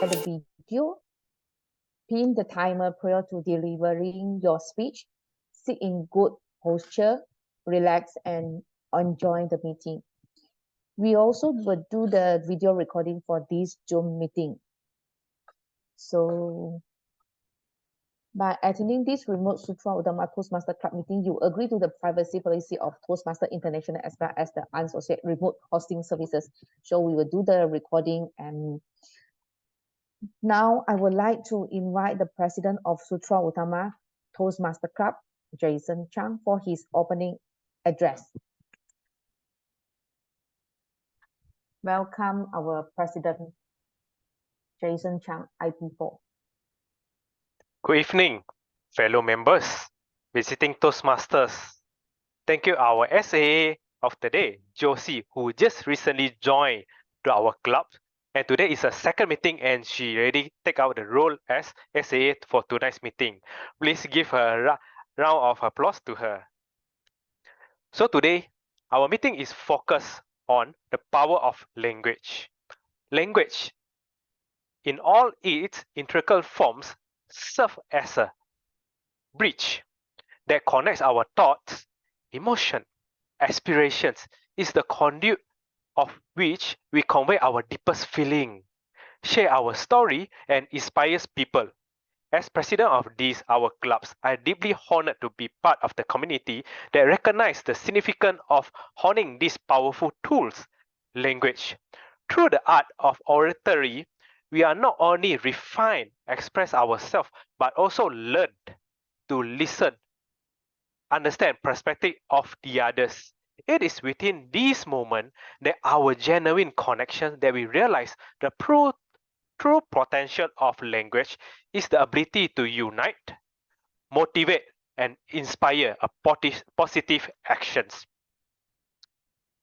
at the video, pin the timer prior to delivering your speech, sit in good posture, relax, and enjoy the meeting. We also will do the video recording for this Zoom meeting. So by attending this remote Sutera Utama Toastmaster Club meeting, you agree to the privacy policy of Toastmaster International as well as the unassociated remote hosting services. So we will do the recording, and now I would like to invite the president of Sutera Utama Toastmaster Club, Jason Chang, for his opening address. Welcome our president, Jason Chang, IP4. Good evening, fellow members, visiting Toastmasters. Thank you our SAA of the day, Josie, who just recently joined to our club. And today is her second meeting and she already take out the role as SAA for tonight's meeting. Please give her a round of applause to her. So today, our meeting is focused on the power of language. Language, in all its integral forms, serve as a bridge that connects our thoughts, emotion, aspirations, is the conduit of which we convey our deepest feeling, share our story, and inspires people. As president of these our clubs, I am deeply honored to be part of the community that recognize the significance of honing these powerful tools, language. Through the art of oratory, we are not only refine, express ourselves, but also learn to listen, understand perspective of the others. It is within this moment that our genuine connection that we realize the true potential of language is the ability to unite, motivate, and inspire a positive actions.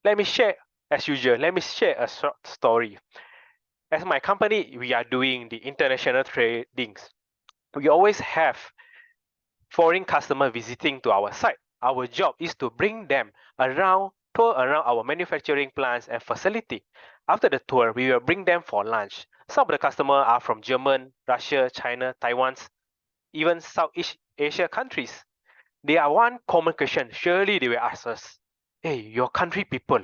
Let me share, as usual, let me share a short story. As my company, we are doing the international tradings. We always have foreign customer visiting to our site. Our job is to bring them around, tour around our manufacturing plants and facility. After the tour, we will bring them for lunch. Some of the customers are from Germany, Russia, China, Taiwan, even Southeast Asia countries. They are one common question. Surely they will ask us, hey, your country people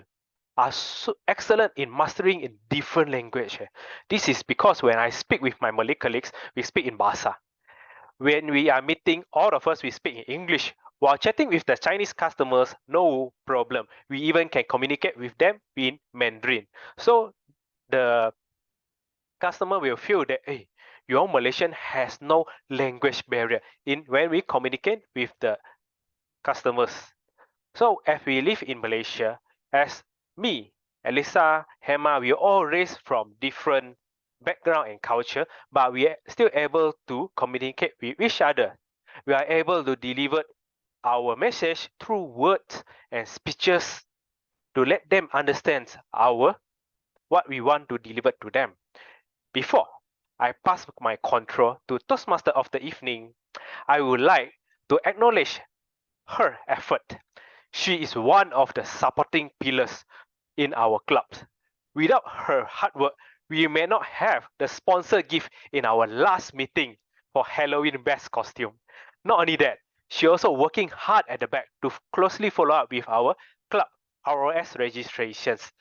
are so excellent in mastering in different language. This is because when I speak with my Malay colleagues, we speak in Bahasa. When we are meeting, all of us, we speak in English. While chatting with the Chinese customers, no problem. We even can communicate with them in Mandarin. So the customer will feel that, hey, your Malaysian has no language barrier in when we communicate with the customers. So as we live in Malaysia, as me, Elisa, Hema, we are all raised from different background and culture, but we are still able to communicate with each other. We are able to deliver our message through words and speeches to let them understand what we want to deliver to them. Before I pass my control to Toastmaster of the evening, I would like to acknowledge her effort. She is one of the supporting pillars in our clubs. Without her hard work, we may not have the sponsor gift in our last meeting for Halloween best costume. Not only that, she also working hard at the back to closely follow up with our club ROS registrations.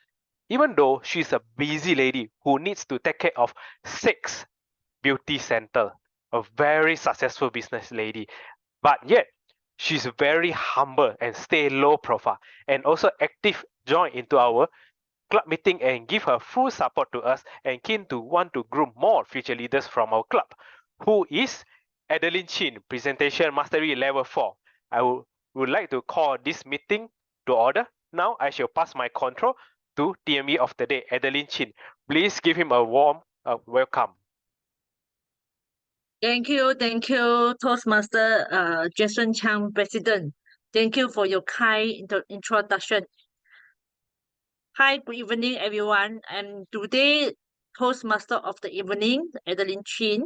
Even though she's a busy lady who needs to take care of 6 beauty center, a very successful business lady, but yet she's very humble and stay low profile and also active join into our club meeting and give her full support to us and keen to want to groom more future leaders from our club, who is Adeline Chin, presentation mastery level 4. I would like to call this meeting to order. Now I shall pass my control to TME of the day, Adeline Chin. Please give him a warm welcome. Thank you, Toastmaster Jason Chang, President. Thank you for your kind introduction. Hi, good evening, everyone. I'm today Toastmaster of the evening, Adeline Chin.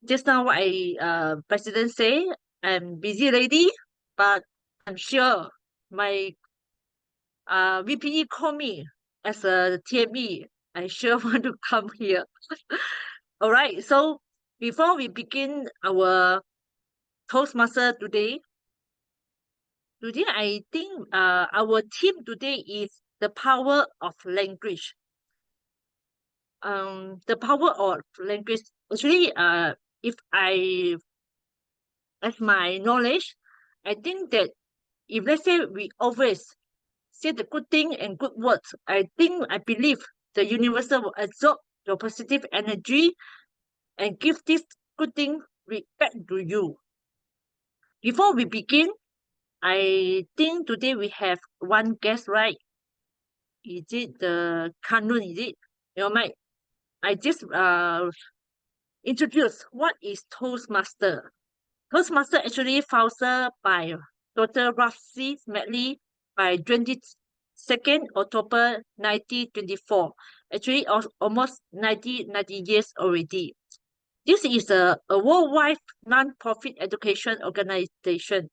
Just now, what President say, I'm busy lady, but I'm sure my VPE call me as a TME. I sure want to come here. All right, so before we begin our Toastmaster today, I think our theme today is the power of language. The power of language. Actually, if I, as my knowledge, I think that if let's say we always say the good thing and good words, I believe the universe will absorb your positive energy and give this good thing back to you. Before we begin, I think today we have one guest, right? Is it the Kanun? Is it? I just introduce what is Toastmaster. Toastmaster actually founded by Dr. Rafsi Medley by 22nd October 1924. Actually, almost 90 years already. This is a worldwide non-profit education organization,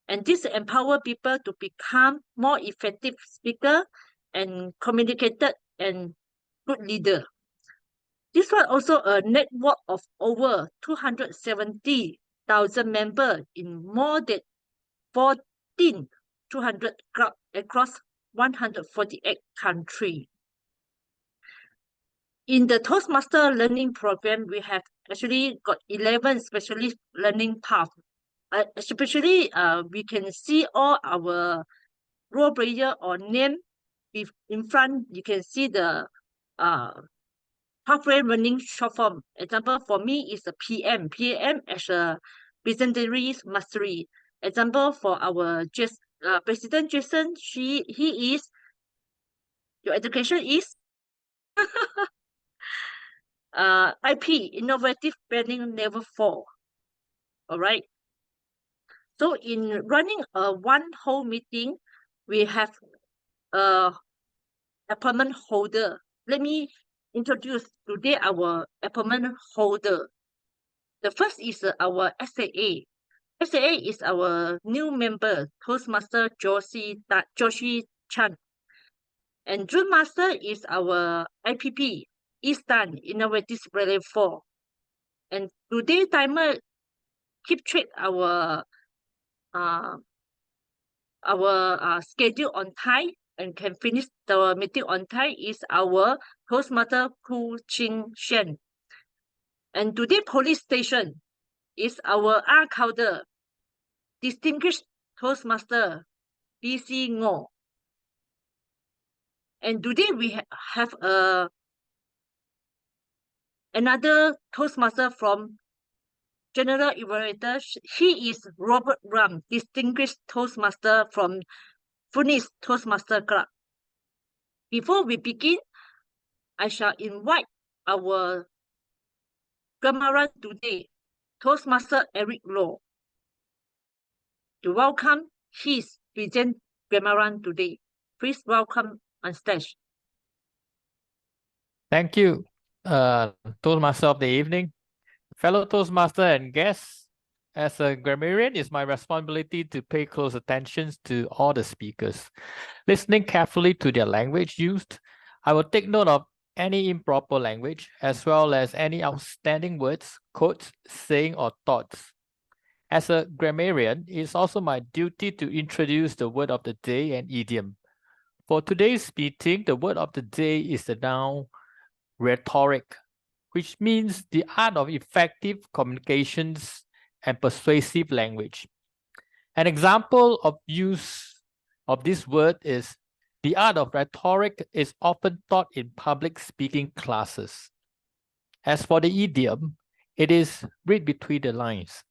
and this empower people to become more effective speaker and communicator and good leader. This was also a network of over 270,000 members in more than 14,200 clubs across 148 countries. In the Toastmaster learning program, we have actually got 11 specialist learning paths. Especially, we can see all our role player or name in front. You can see the pathway learning short form. Example for me is the PM. PM as a presentary mastery. Example for our President Jason, he is, your education is IP, Innovative Planning Level 4. All right. So in running a one whole meeting, we have a appointment holder. Let me introduce today our appointment holder. The first is our SAA. SAA is our new member, Toastmaster Joshi Chan. And Dream Master is our IPP, Eastern Innovative Level 4. And today timer keep track our schedule on time and can finish the meeting on time is our Toastmaster Ku Ching Shen. And today police station is our counter, Distinguished Toastmaster BC Ngo. And today we have another Toastmaster from General Evaluator. He is Robert Ram, Distinguished Toastmaster from Phoenix Toastmaster Club. Before we begin, I shall invite our Gramaran today, Toastmaster Eric Law, to welcome his present Gramaran today. Please welcome on stage. Thank you, Toastmaster of the evening. Fellow Toastmaster and guests, as a grammarian, it's my responsibility to pay close attention to all the speakers. Listening carefully to their language used, I will take note of any improper language, as well as any outstanding words, quotes, saying, or thoughts. As a grammarian, it's also my duty to introduce the word of the day and idiom. For today's meeting, the word of the day is the noun rhetoric, which means the art of effective communications and persuasive language. An example of use of this word is the art of rhetoric is often taught in public speaking classes. As for the idiom, it is read between the lines,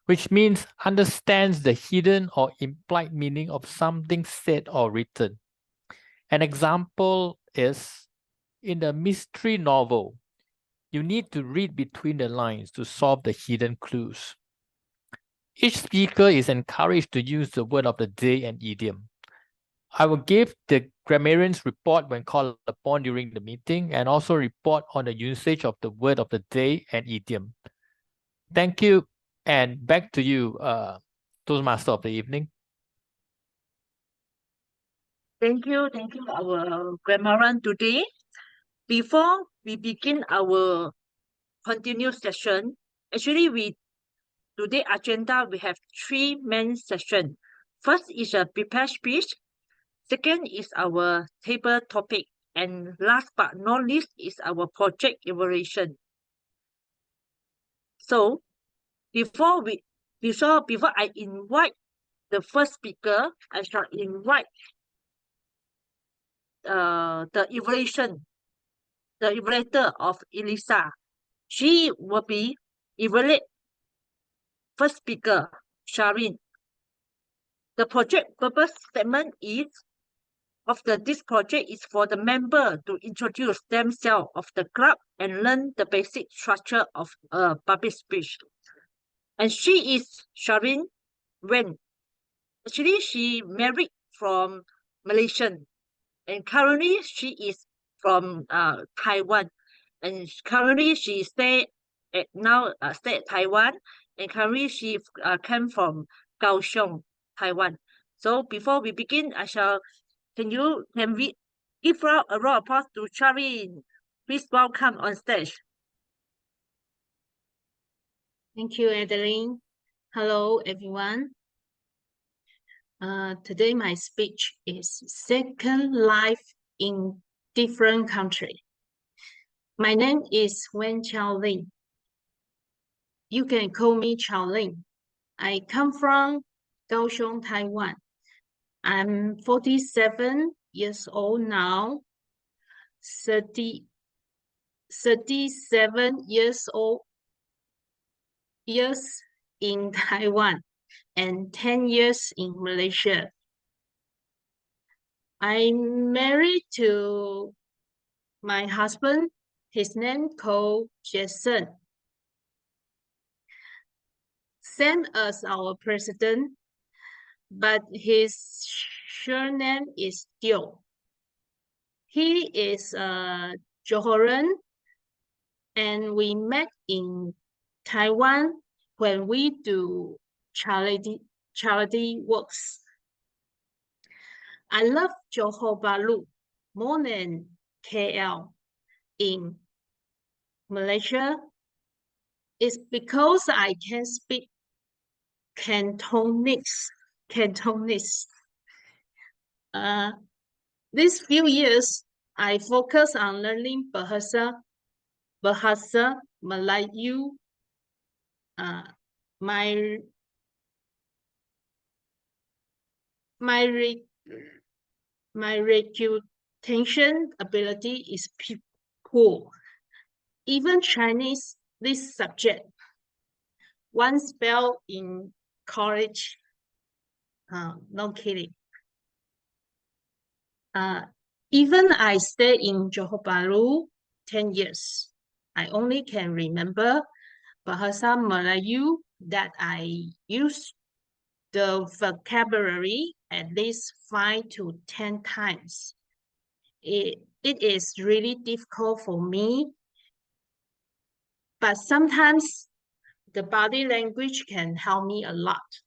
which means understands the hidden or implied meaning of something said or written. An example is in the mystery novel, you need to read between the lines to solve the hidden clues. Each speaker is encouraged to use the word of the day and idiom. I will give the grammarian's report when called upon during the meeting and also report on the usage of the word of the day and idiom. Thank you, and back to you, Toastmaster of the evening. Thank you, our Gramaran today. Before we begin our continuous session. Actually, today agenda, we have 3 main sessions. First is a prepared speech. Second is our table topic. And last but not least is our project evaluation. So before I invite the first speaker, I shall invite the evaluator of Elisa. She will be evaluate first speaker, Charlene. The project purpose statement is this project is for the member to introduce themselves of the club and learn the basic structure of a public speech. And she is Charlene Weng. Actually, she married from Malaysian, and currently she is from Taiwan. And currently she stay at Taiwan, and currently she came from Kaohsiung, Taiwan. So before we begin, can we give a round of applause to Charlene? Please welcome on stage. Thank you, Adeline. Hello, everyone. Today my speech is Second Life in Different Country. My name is Charlene. You can call me Charlene. I come from Kaohsiung, Taiwan. I'm 47 years old now. 37 years in Taiwan and 10 years in Malaysia. I'm married to my husband. His name called Jason. Same as our president, but his surname is Siong. He is Johoran, and we met in Taiwan when we do charity works. I love Johor Bahru more than KL in Malaysia. It's because I can speak Cantonese. These few years, I focus on learning Bahasa Melayu. My reputation ability is poor. Even Chinese, this subject, one spell in college, no kidding. Even I stay in Johor Bahru 10 years. I only can remember Bahasa Melayu that I use the vocabulary at least 5 to 10 times. It is really difficult for me, but sometimes the body language can help me a lot.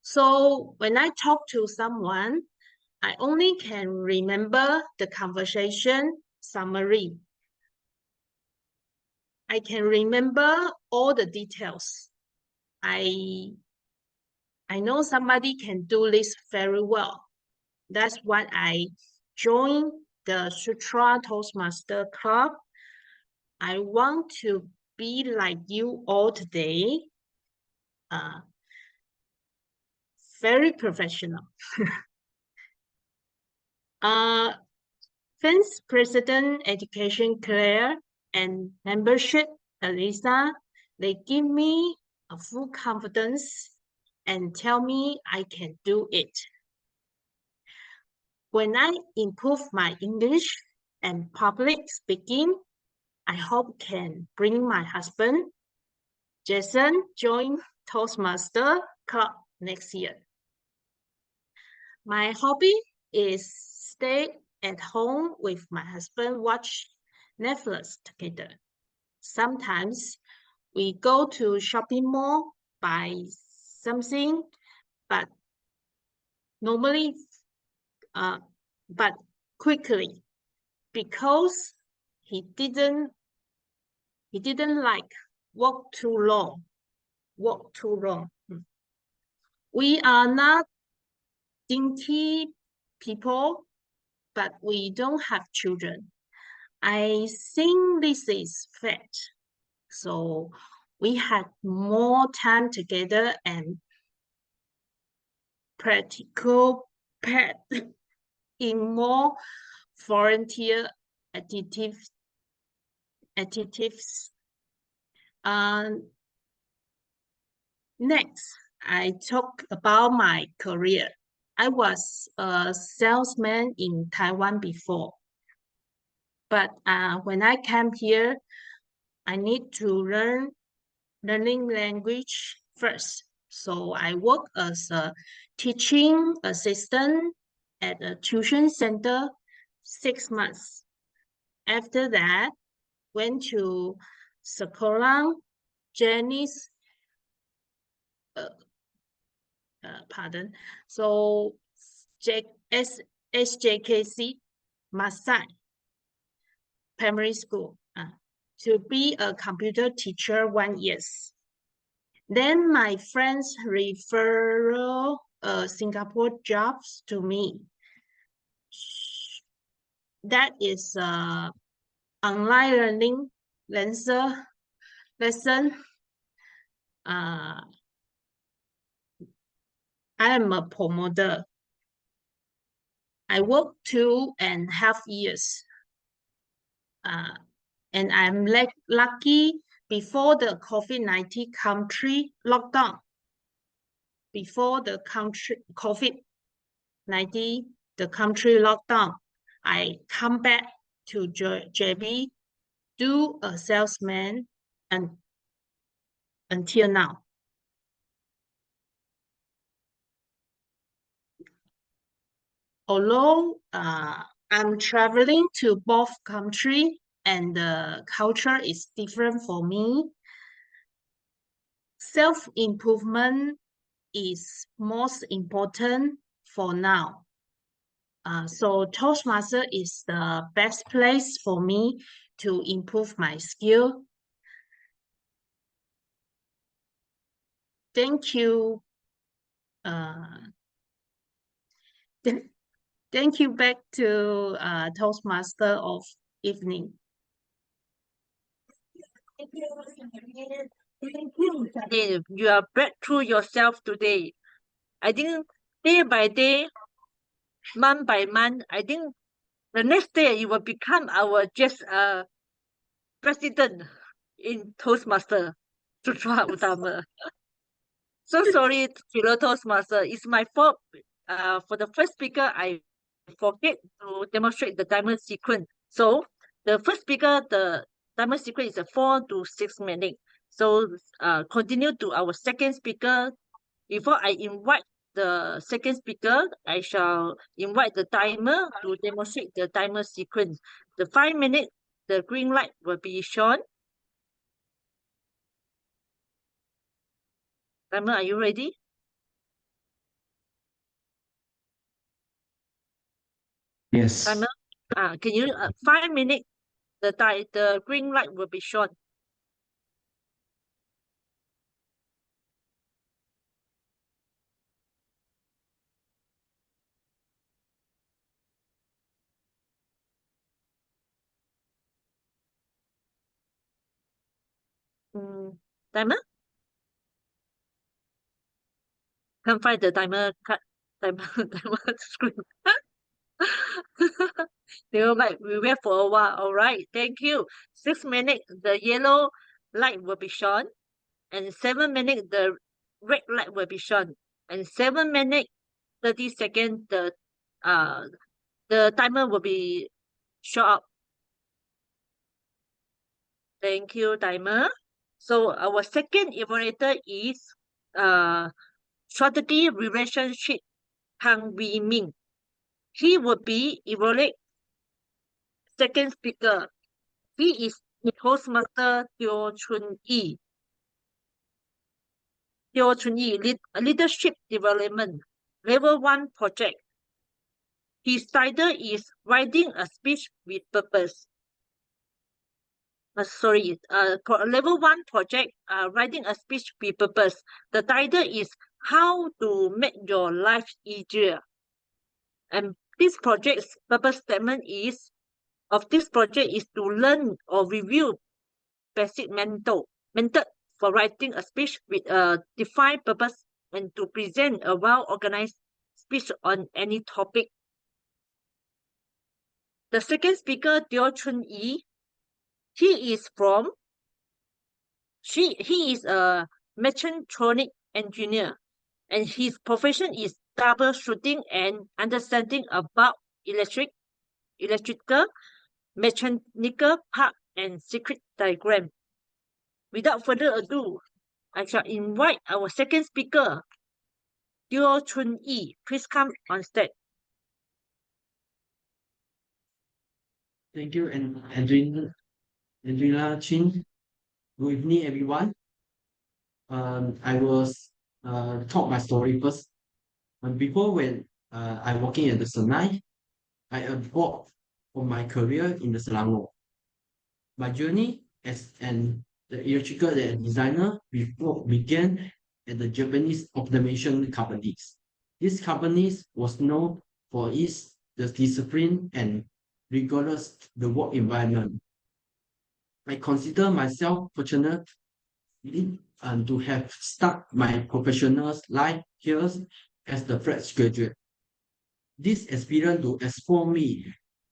So when I talk to someone, I only can remember the conversation summary. I can remember all the details. I know somebody can do this very well. That's why I joined the Sutera Toastmasters Club. I want to be like you all today. Very professional. Thanks President Education Claire and membership Elisa. They give me a full confidence and tell me I can do it. When I improve my English and public speaking, I hope can bring my husband, Jason, join Toastmasters Club next year. My hobby is stay at home with my husband, watch Netflix together. Sometimes we go to shopping mall, buy something, but normally, but quickly, because he didn't He didn't like walk too long. Walk too long. We are not dainty people, but we don't have children. I think this is fact. So we had more time together and practical part in more volunteer activities. Next, I talk about my career. I was a salesman in Taiwan before. But when I came here, I need to learning language first. So I work as a teaching assistant at a tuition center 6 months. After that, went to Sekolah Janice, so SJKC Masai Primary School to be a computer teacher 1 year. Then my friends refer Singapore jobs to me. That is online learning lesson. I am a promoter. I worked 2.5 years. And I'm lucky before the COVID-19 country lockdown. Before the COVID-19, the country lockdown, I come back to JB, do a salesman, and until now. Although I'm traveling to both countries and the culture is different for me, self-improvement is most important for now. So Toastmaster is the best place for me to improve my skill. Thank you. Thank you back to Toastmaster of evening. You are breakthrough yourself today. I think day by day, month by month, I think the next day you will become our just president in Toastmaster, Sutera Utama. So sorry, fellow Toastmaster. It's my fault. For the first speaker, I forget to demonstrate the diamond sequence. So the first speaker, the diamond sequence is a 4 to 6 minutes. So continue to our second speaker. Before I invite the second speaker, I shall invite the timer to demonstrate the timer sequence. The 5 minutes, the green light will be shown. Timer, are you ready? Yes. Timer, can you 5 minutes? The green light will be shown. Timer? Can't find the timer screen. Never mind, we wait for a while. All right, thank you. 6 minutes, the yellow light will be shown, and 7 minutes, the red light will be shown, and 7 minutes, 30 seconds, the timer will be show up. Thank you, timer. So our second evaluator is strategy relationship Kang Wee Min. He will be evaluate second speaker. He is Toastmaster Teo Chun Yi. Teo Chun Yi, Leadership Development, Level 1 project. His title is Writing a Speech with Purpose. level 1 project, writing a speech with purpose. The title is How to Make Your Life Easier. And this project's purpose statement is to learn or review basic method for writing a speech with a defined purpose and to present a well-organized speech on any topic. The second speaker, Teo Chun Yi, he is a mechatronic engineer, and his profession is troubleshooting and understanding about electrical, mechanical part and circuit diagram. Without further ado, I shall invite our second speaker, Teo Chun Yi. Please come on stage. Thank you, and Andrea Chin. Good evening, everyone. I was talk my story first. Before when I working at the Senai, I embarked on my career in the Selangor. My journey as the electrical designer began at the Japanese automation companies. These companies was known for the discipline and rigorous the work environment. I consider myself fortunate to have started my professional life here as the fresh graduate. This experience to expose me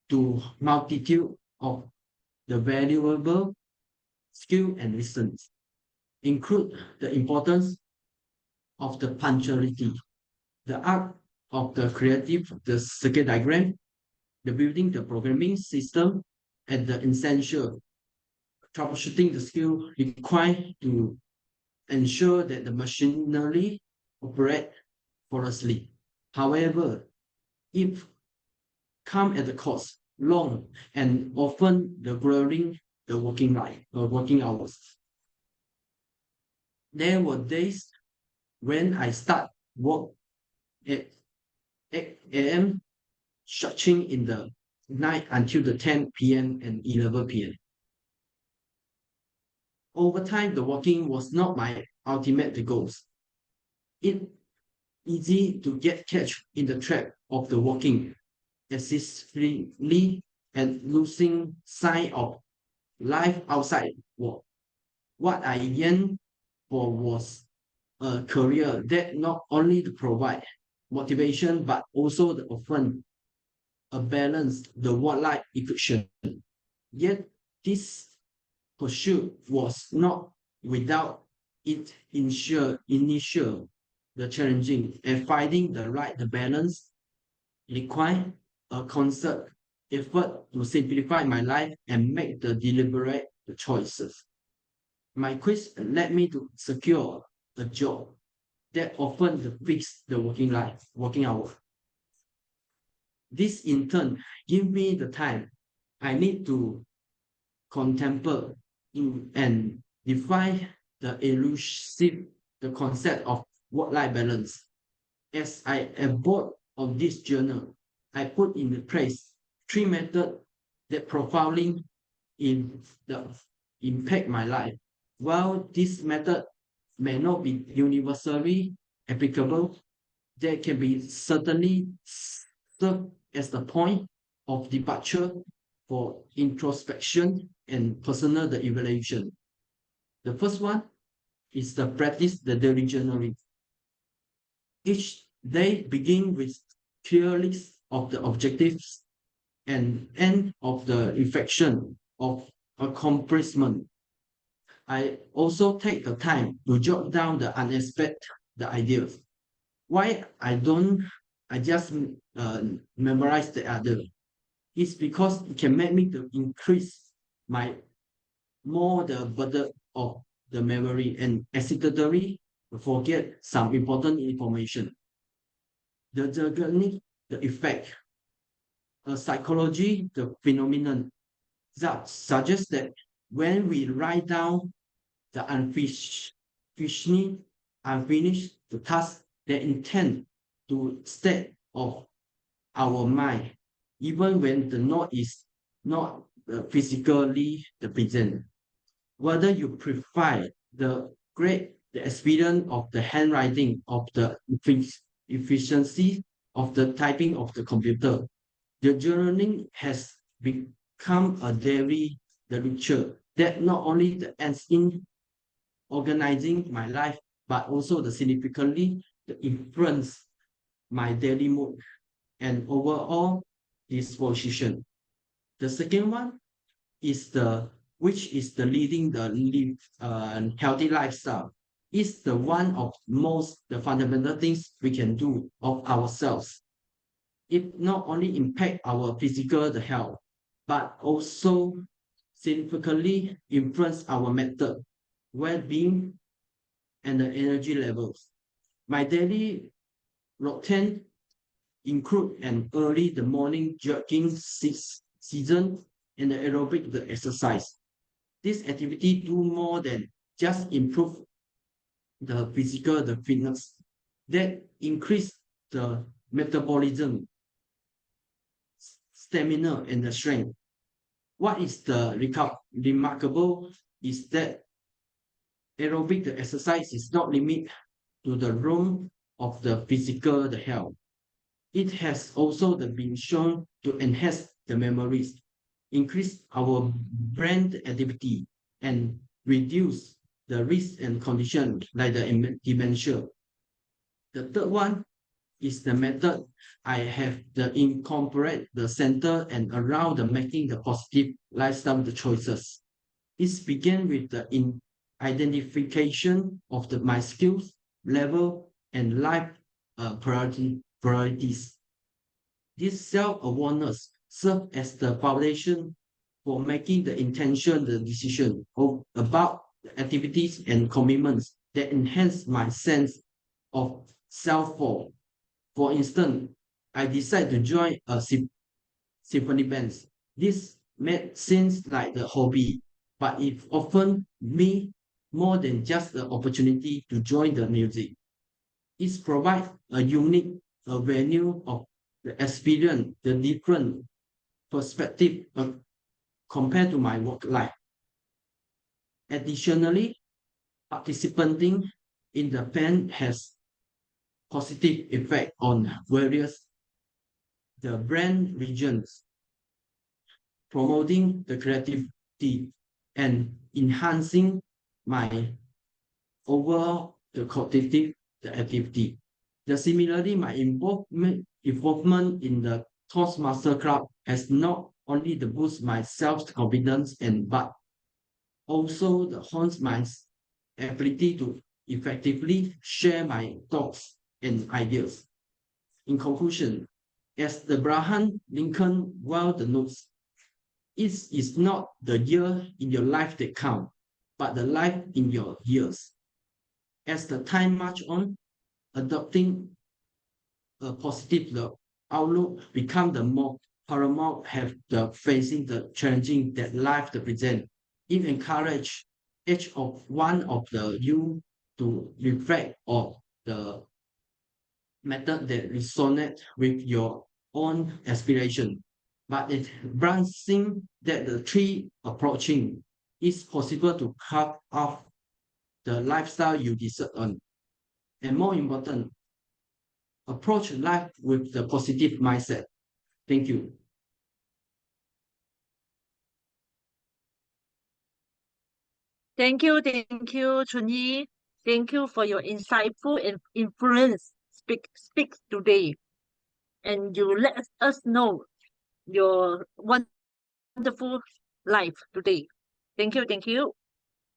to multitude of the valuable skill and lessons, include the importance of the punctuality, the art of the creative, the circuit diagram, the building the programming system, and the essential troubleshooting the skill required to ensure that the machinery operate flawlessly. However, if come at the cost, long and often the growing the working life or working hours. There were days when I start work at 8 a.m. stretching in the night until the 10 p.m. and 11 p.m. Over time, the working was not my ultimate goals. It easy to get catch in the trap of the working excessively and losing sight of life outside work. What I yearned for was a career that not only to provide motivation but also to offer a balance the work-life equation. Yet this pursuit was not without its initial the challenging and finding the balance require a concert effort to simplify my life and make the deliberate choices. My quest led me to secure a job that often fix the working hour. This in turn give me the time I need to contemplate and define the elusive the concept of work-life balance. As I embark on this journal, I put in place 3 methods that profoundly impact my life. While this method may not be universally applicable, they can be certainly serve as the point of departure for introspection and personal evaluation. The first one is the practice the daily journaling. Each day begin with clear list of the objectives and end of the reflection of accomplishment. I also take the time to jot down the unexpected ideas. Why I just memorize the other. It's because it can make me to increase my the burden of the memory and accidentally forget some important information. The effect, psychology, the phenomenon that suggests that when we write down the unfinished the task that intend to state of our mind, even when the note is not physically the present. whether you prefer the experience of the handwriting, of the efficiency of the typing of the computer. The journaling has become a daily ritual that not only ends in organizing my life, but also the significantly influence my daily mood and overall disposition. The second one is which is the leading the healthy lifestyle. Is the one of the fundamental things we can do of ourselves. It not only impact our physical health, but also significantly influence our mental well-being and the energy levels. My daily routine include an early the morning jogging season and the aerobic the exercise. This activity do more than just improve the physical fitness, that increase the metabolism, stamina, and the strength. What is the remarkable is that aerobic the exercise is not limited to the realm of the physical health. It has also been shown to enhance the memories, increase our brain activity, and reduce the risk and condition like the dementia. The third one is the method I have incorporate the center and around the making the positive lifestyle choices. It began with the identification of my skills, level, and life priorities. This self-awareness serves as the foundation for making the intention, the decision about the activities and commitments that enhance my sense of self-worth. For instance, I decide to join a symphony band. This may seem like the hobby, but it often me more than just the opportunity to join the music. It provides a unique venue of the experience, the different perspective compared to my work life. Additionally, participating in the band has positive effect on various the brand regions, promoting the creativity and enhancing my overall the cognitive activity. Similarly, my involvement in the Toastmasters Club has not only to boost my self-confidence but also hones my ability to effectively share my thoughts and ideas. In conclusion, as the Abraham Lincoln well notes, it is not the year in your life that count, but the life in your years. As the time march on, adopting a positive outlook become the more paramount have the facing the challenging that life present. It encourage each of one of you to reflect on the method that resonate with your own aspiration. But it branching that the three approaching is possible to carve off the lifestyle you decide on. And more important, approach life with the positive mindset. Thank you. Thank you, Chunyi. Thank you for your insightful and influence speak today. And you let us know your wonderful life today. Thank you.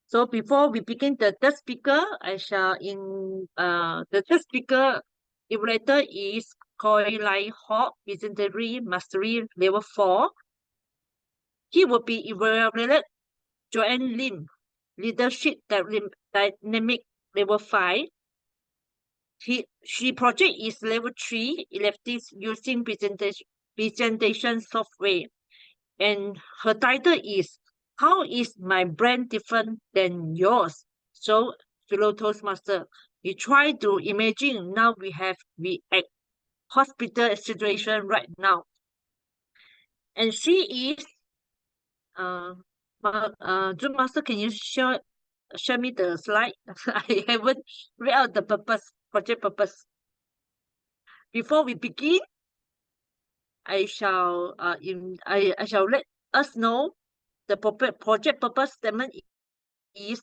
So before we begin the third speaker, I shall the third speaker evaluator is Koi Lai Hawk, Visionary Mastery Level 4. He will be evaluated Joanne Lim, Leadership Dynamic Level 5. She project is Level 3, electives using presentation software. And her title is How is my brand different than yours? So, fellow Toastmaster, we try to imagine now we at hospital situation right now. And she is Zoom Master, can you share me the slide? I haven't read out the project purpose. Before we begin, I shall I shall let us know the project purpose statement is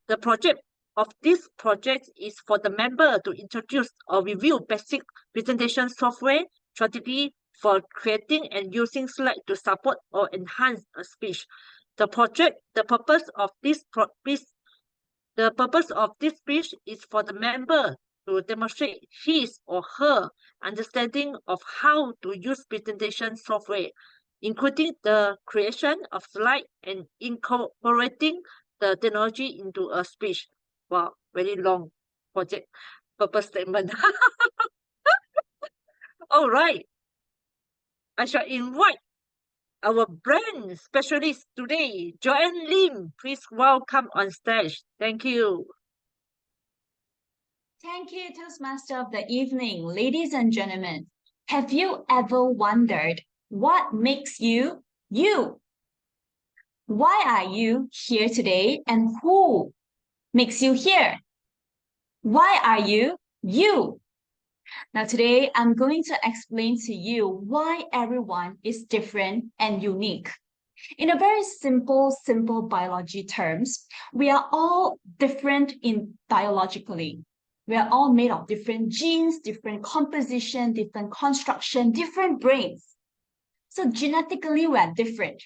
the project of this project is for the member to introduce or review basic presentation software strategy for creating and using slides to support or enhance a speech. The purpose of this speech is for the member to demonstrate his or her understanding of how to use presentation software, including the creation of slides and incorporating the technology into a speech. Wow, very long project purpose statement. All right. I shall invite our brand specialist today, Joanne Lim. Please welcome on stage. Thank you. Thank you, Toastmaster of the evening. Ladies and gentlemen, have you ever wondered what makes you, you? Why are you here today and who makes you here? Why are you, you? Now today, I'm going to explain to you why everyone is different and unique. In a very simple biology terms, we are all different biologically. We are all made of different genes, different composition, different construction, different brains. So genetically, we are different.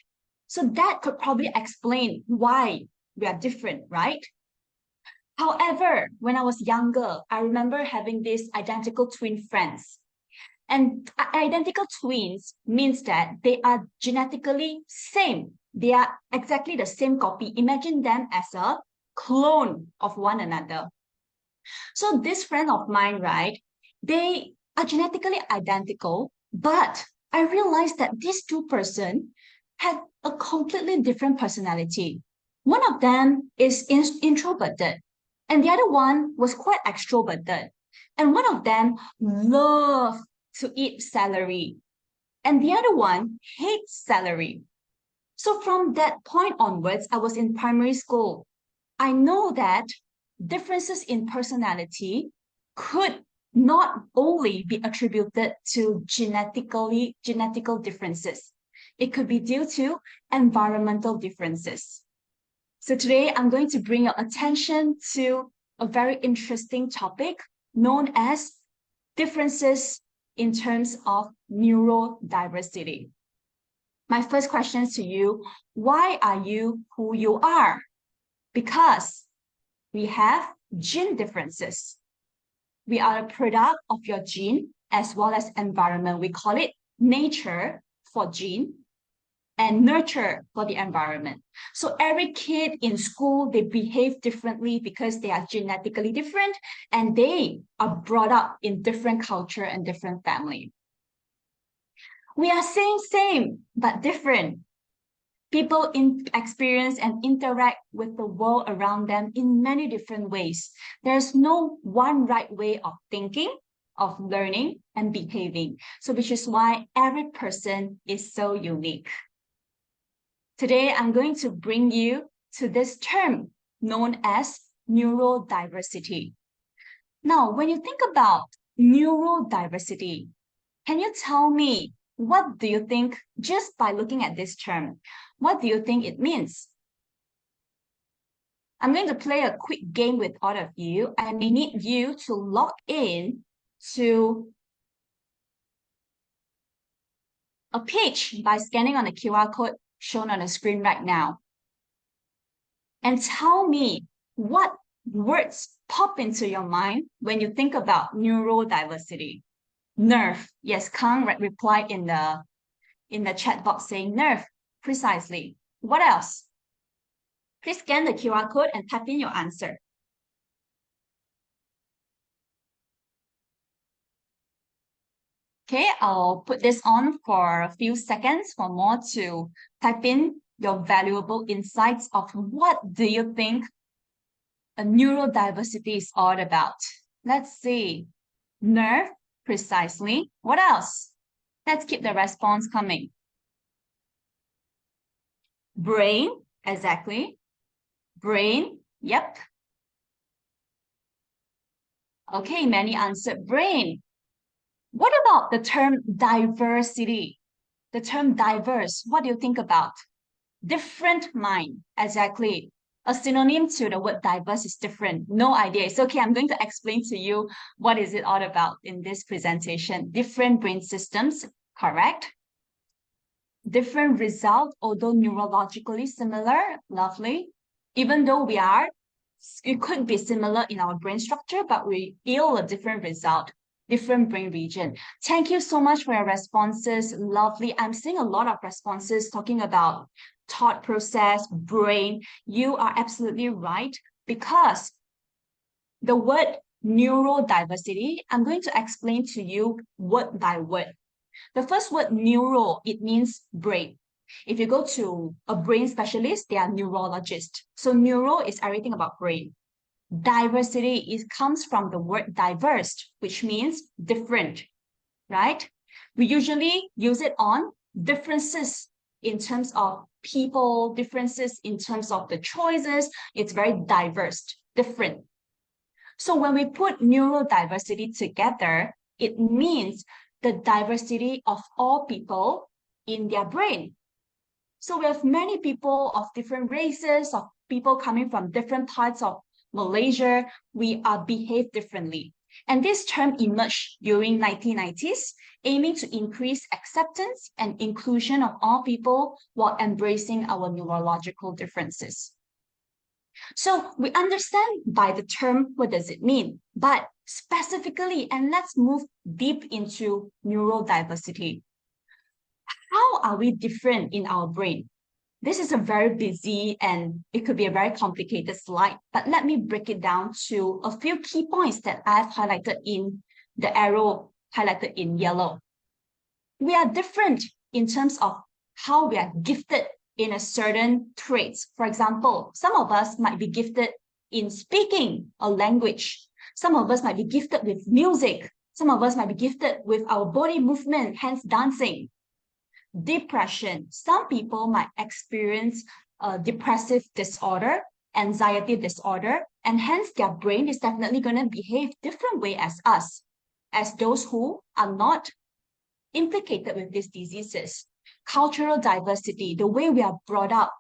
So that could probably explain why we are different, right? However, when I was younger, I remember having these identical twin friends. And identical twins means that they are genetically same. They are exactly the same copy. Imagine them as a clone of one another. So this friend of mine, right, they are genetically identical, but I realized that these two persons had a completely different personality. One of them is introverted, and the other one was quite extroverted. And one of them loved to eat celery, and the other one hates celery. So from that point onwards, I was in primary school. I know that differences in personality could not only be attributed to genetical differences. It could be due to environmental differences. So today I'm going to bring your attention to a very interesting topic known as differences in terms of neurodiversity. My first question to you, why are you who you are? Because we have gene differences. We are a product of your gene as well as environment. We call it nature for gene and nurture for the environment. So every kid in school, they behave differently because they are genetically different and they are brought up in different culture and different family. We are same, but different. People experience and interact with the world around them in many different ways. There's no one right way of thinking, of learning, and behaving. So which is why every person is so unique. Today, I'm going to bring you to this term known as neurodiversity. Now, when you think about neurodiversity, can you tell me what do you think, just by looking at this term, what do you think it means? I'm going to play a quick game with all of you. I may need you to log in to a page by scanning on the QR code shown on the screen right now. And tell me what words pop into your mind when you think about neurodiversity. Nerve. Yes, Kang replied in the chat box saying nerve, precisely. What else? Please scan the QR code and type in your answer. Okay, I'll put this on for a few seconds for more to type in your valuable insights of what do you think a neurodiversity is all about. Let's see. Nerve, precisely. What else? Let's keep the response coming. Brain, Exactly. Brain. Yep. Okay, many answered brain. What about the term diversity? The term diverse, what do you think about? Different mind. Exactly. A synonym to the word diverse is different. No idea. It's okay. I'm going to explain to you what is it all about in this presentation. Different brain systems, correct? Different result, although neurologically similar. Lovely. Even though it could be similar in our brain structure, but we feel a different result, different brain region. Thank you so much for your responses. Lovely. I'm seeing a lot of responses talking about thought process, brain. You are absolutely right, because the word neurodiversity, I'm going to explain to you word by word. The first word, neuro, it means brain. If you go to a brain specialist, they are neurologists. So neuro is everything about brain. Diversity comes from the word diverse, which means different, right? We usually use it on differences in terms of people, differences in terms of the choices. It's very diverse, different. So when we put neurodiversity together, it means the diversity of all people in their brain. So we have many people of different races, of people coming from different parts of Malaysia. We are behaved differently. And this term emerged during 1990s, aiming to increase acceptance and inclusion of all people while embracing our neurological differences. So we understand by the term, what does it mean? But specifically, and let's move deep into neurodiversity. How are we different in our brain? This is a very busy and it could be a very complicated slide, but let me break it down to a few key points that I've highlighted in the arrow highlighted in yellow. We are different in terms of how we are gifted in a certain traits. For example, some of us might be gifted in speaking a language. Some of us might be gifted with music. Some of us might be gifted with our body movement, hence dancing. Depression. Some people might experience a depressive disorder, anxiety disorder, and hence their brain is definitely going to behave different way as us, as those who are not implicated with these diseases. Cultural diversity, the way we are brought up,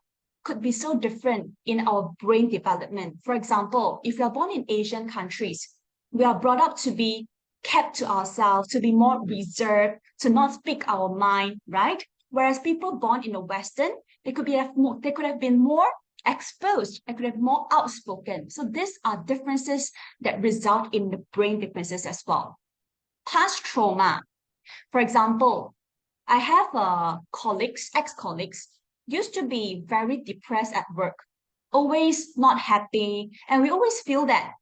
could be so different in our brain development. For example, if we are born in Asian countries, we are brought up to be kept to ourselves, to be more reserved, to not speak our mind, right? Whereas people born in the Western, they could have been more exposed, they could have more outspoken. So these are differences that result in the brain differences as well. Past trauma. For example, I have ex-colleagues, used to be very depressed at work, always not happy. And we always feel that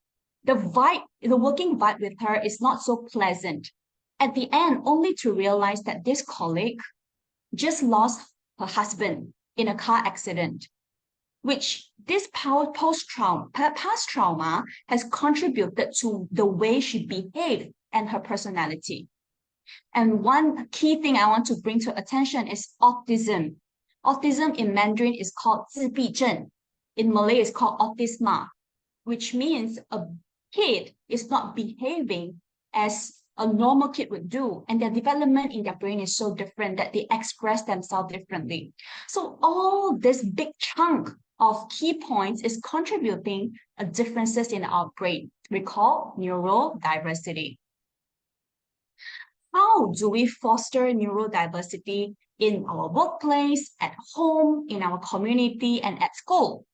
the working vibe with her is not so pleasant. At the end, only to realize that this colleague just lost her husband in a car accident, which this past trauma has contributed to the way she behaved and her personality. And one key thing I want to bring to attention is autism. Autism in Mandarin is called 自闭症. In Malay, it's called autisma, which means a kid is not behaving as a normal kid would do, and their development in their brain is so different that they express themselves differently. So all this big chunk of key points is contributing differences in our brain. We call neurodiversity. How do we foster neurodiversity in our workplace, at home, in our community, and at school?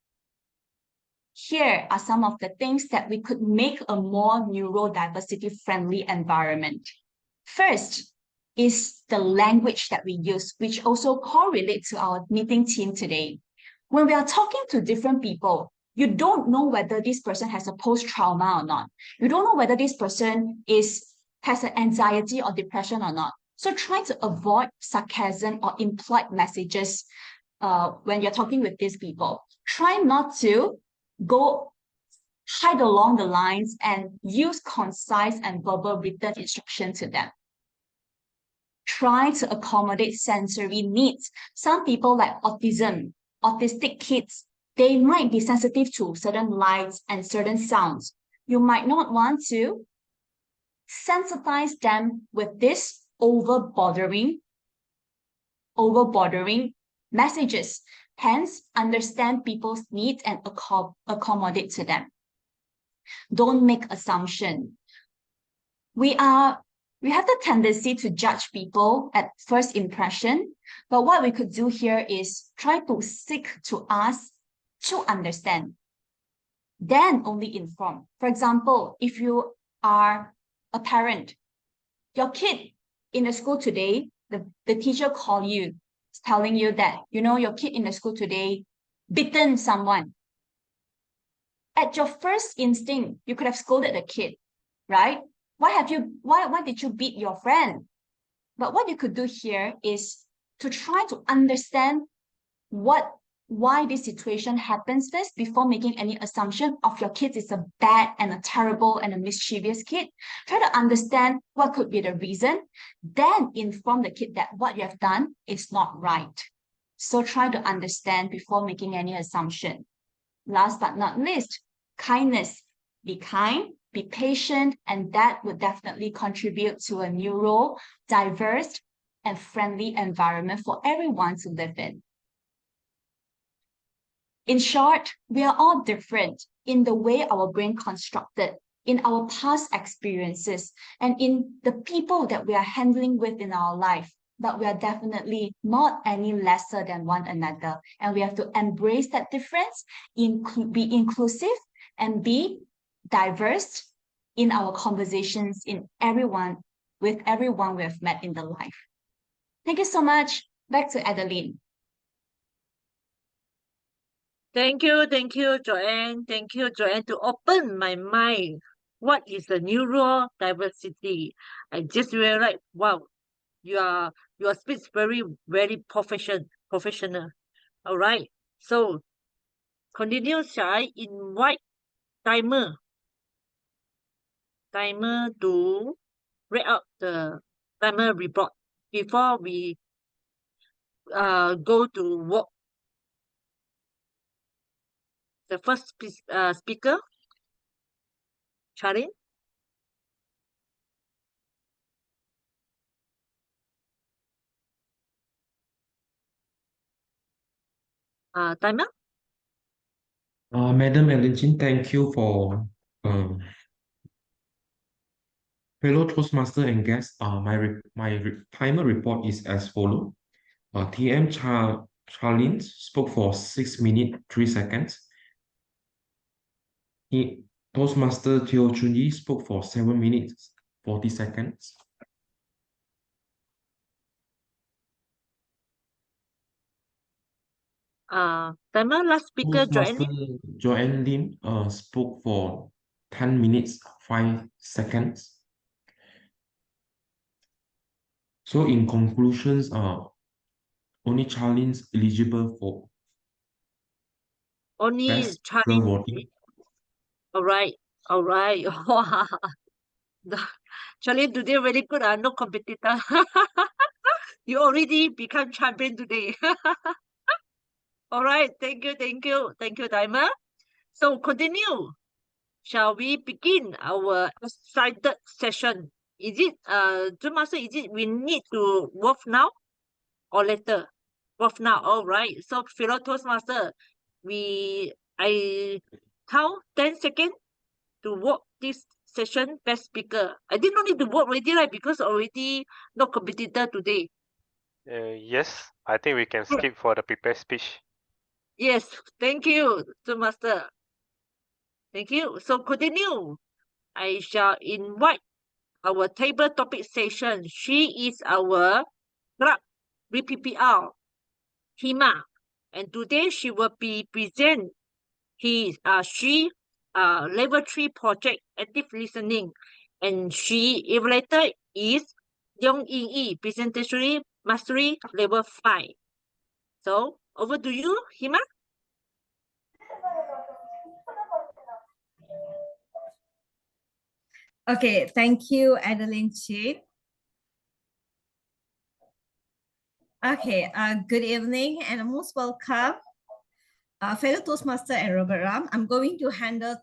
Here are some of the things that we could make a more neurodiversity-friendly environment. First is the language that we use, which also correlates to our meeting theme today. When we are talking to different people, you don't know whether this person has a post-trauma or not. You don't know whether this person has an anxiety or depression or not. So try to avoid sarcasm or implied messages when you're talking with these people. Try not to go hide along the lines and use concise and verbal written instruction to them. Try to accommodate sensory needs. Some people like autism autistic kids, they might be sensitive to certain lights and certain sounds. You might not want to sensitize them with this over-bothering messages. Hence, understand people's needs and accommodate to them. Don't make assumptions. We have the tendency to judge people at first impression, but what we could do here is try to seek to ask to understand, then only inform. For example, if you are a parent, your kid in the school today, the teacher call you, telling you that, your kid in the school today bitten someone. At your first instinct, you could have scolded the kid, right? Why did you beat your friend? But what you could do here is to try to understand why this situation happens first before making any assumption of your kid is a bad and a terrible and a mischievous kid. Try to understand what could be the reason, then inform the kid that what you have done is not right. So try to understand before making any assumption. Last but not least, kindness. Be kind, be patient, and that would definitely contribute to a neuro, diverse, and friendly environment for everyone to live in. In short, we are all different in the way our brain constructed, in our past experiences, and in the people that we are handling with in our life. But we are definitely not any lesser than one another. And we have to embrace that difference, be inclusive, and be diverse in our conversations with everyone we have met in the life. Thank you so much. Back to Adeline. Thank you, Joanne. Thank you, Joanne, to open my mind. What is the neurodiversity? I just realized, wow, your speech is very professional. All right. So continue, shall I invite timer to read out the timer report before we go to work. The first speaker, Charlene. Timer. Madam Ellen, thank you for fellow Toastmaster and guests. My timer report is as follows. TM Charlene spoke for 6 minutes 3 seconds. Toastmaster Teo Chunyi spoke for 7 minutes 40 seconds. Timer, last speaker, Toastmaster Joanne. Joanne Lim spoke for 10 minutes 5 seconds. So in conclusions, only Charlene's eligible for Only best Charlene. voting. All right. Charlene today very good. No competitor. You already become champion today. All right. Thank you, timer. So continue. Shall we begin our excited session? Is it, Master, we need to work now or later? Work now. All right. So fellow Toastmaster, I count 10 seconds to work this session best speaker. I did not need to work already, right? Because already no competitor today. Yes, I think we can skip for the prepared speech. Yes, thank you, Master. Thank you. So continue. I shall invite our table topic session. She is our club BPPR, Hima, and today she will be present. She level 3 project active listening, and she evaluator is Young Yi presentation mastery level 5. So over to you, Hima. Okay, thank you, Adeline Chin. Okay, good evening and most welcome fellow Toastmaster and Robert Ram, I'm going to handle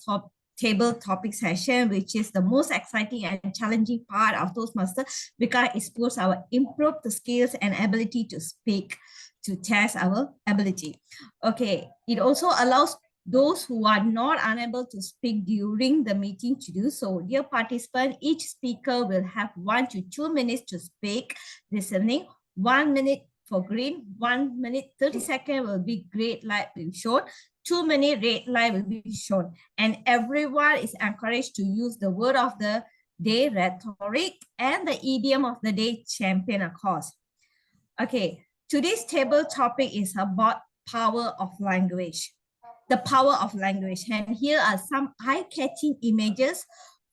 table topic session, which is the most exciting and challenging part of Toastmaster because it explores our improved skills and ability to speak to test our ability. Okay, it also allows those who are not unable to speak during the meeting to do so. Dear participant, each speaker will have 1 to 2 minutes to speak this evening. 1 minute for green, 1 minute 30 seconds will be great light will be shown, 2 minute red light will be shown, and everyone is encouraged to use the word of the day rhetoric and the idiom of the day champion of course. Okay, today's table topic is about power of language. The power of language, and here are some eye-catching images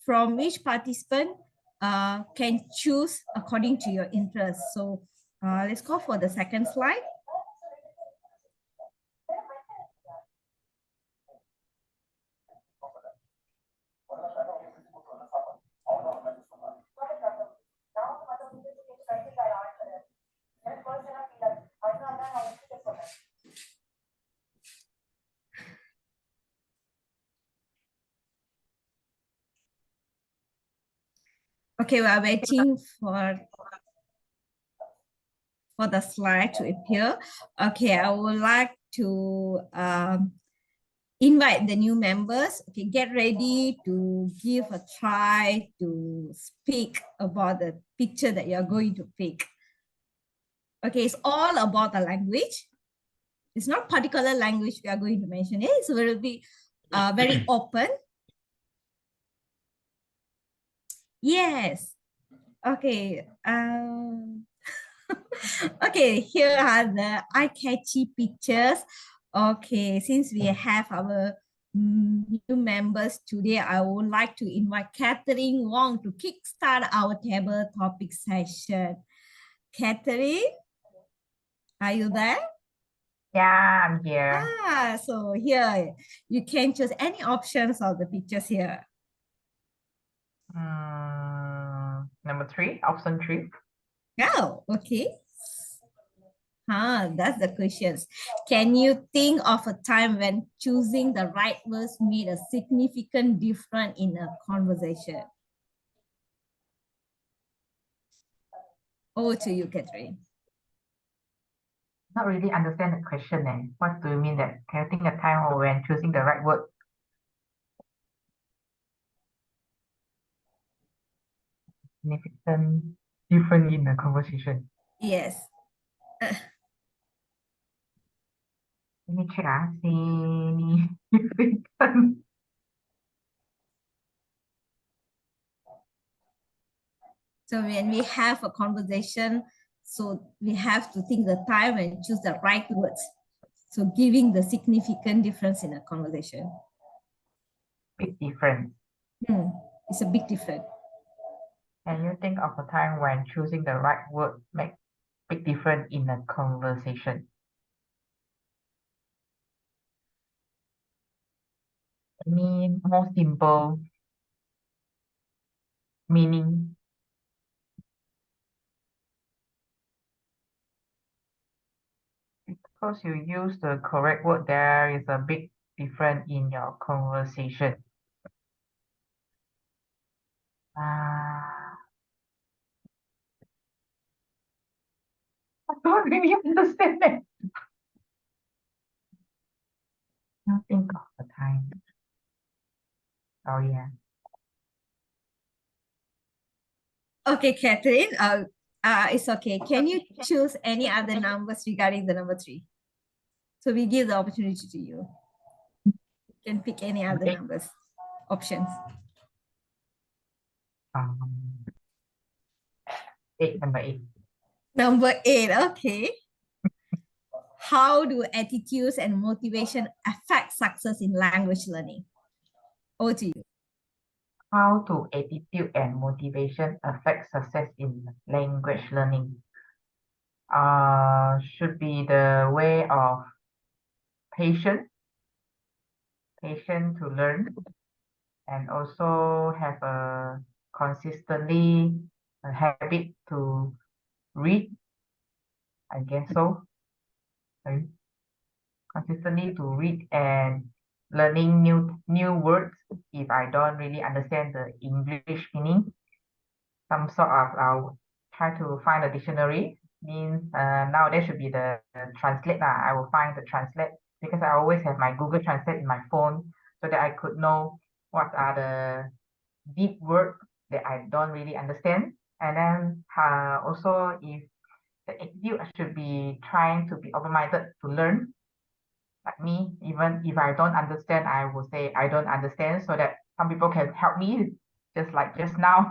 from which participant can choose according to your interest. So let's go for the second slide. Okay, we are waiting for the slide to appear. Okay, I would like to invite the new members. Okay, get ready to give a try to speak about the picture that you're going to pick. Okay, it's all about the language. It's not particular language we are going to mention it, so it will be very open. Yes. Okay. Okay, here are the eye-catchy pictures. Okay, since we have our new members today, I would like to invite Catherine Wong to kickstart our table topic session. Catherine, are you there? Yeah, I'm here. So here you can choose any options of the pictures here. Number 3, option 3. Oh, okay. That's the questions. Can you think of a time when choosing the right words made a significant difference in a conversation? Over to you, Catherine. Not really understand the question. What do you mean that? Can you think a time when choosing the right word? Significant difference in a conversation. Yes. Let me check. Significant. So when we have a conversation, so we have to think the time and choose the right words. So giving the significant difference in a conversation. Big difference. It's a big difference. Can you think of a time when choosing the right word make big difference in a conversation? I mean, more simple meaning. Because you use the correct word, there is a big difference in your conversation. I don't really understand it. Now think of the time. Oh yeah. Okay, Catherine, it's okay. Can you choose any other numbers regarding the number 3? So we give the opportunity to you. You can pick any other numbers, options. 8, number 8. Number 8, okay. How do attitudes and motivation affect success in language learning? Over to you. How do attitude and motivation affect success in language learning? Should be the way of patient to learn, and also have a consistently a habit to read. I guess so. Sorry. consistently to read and learning new words if I don't really understand the English meaning. Some sort of I'll try to find a dictionary. Means now there should be the translate lah. I will find the translate because I always have my Google Translate in my phone so that I could know what are the deep words that I don't really understand. And then also if the attitude should be trying to be open-minded to learn. Like me, even if I don't understand, I will say I don't understand so that some people can help me. Just like just now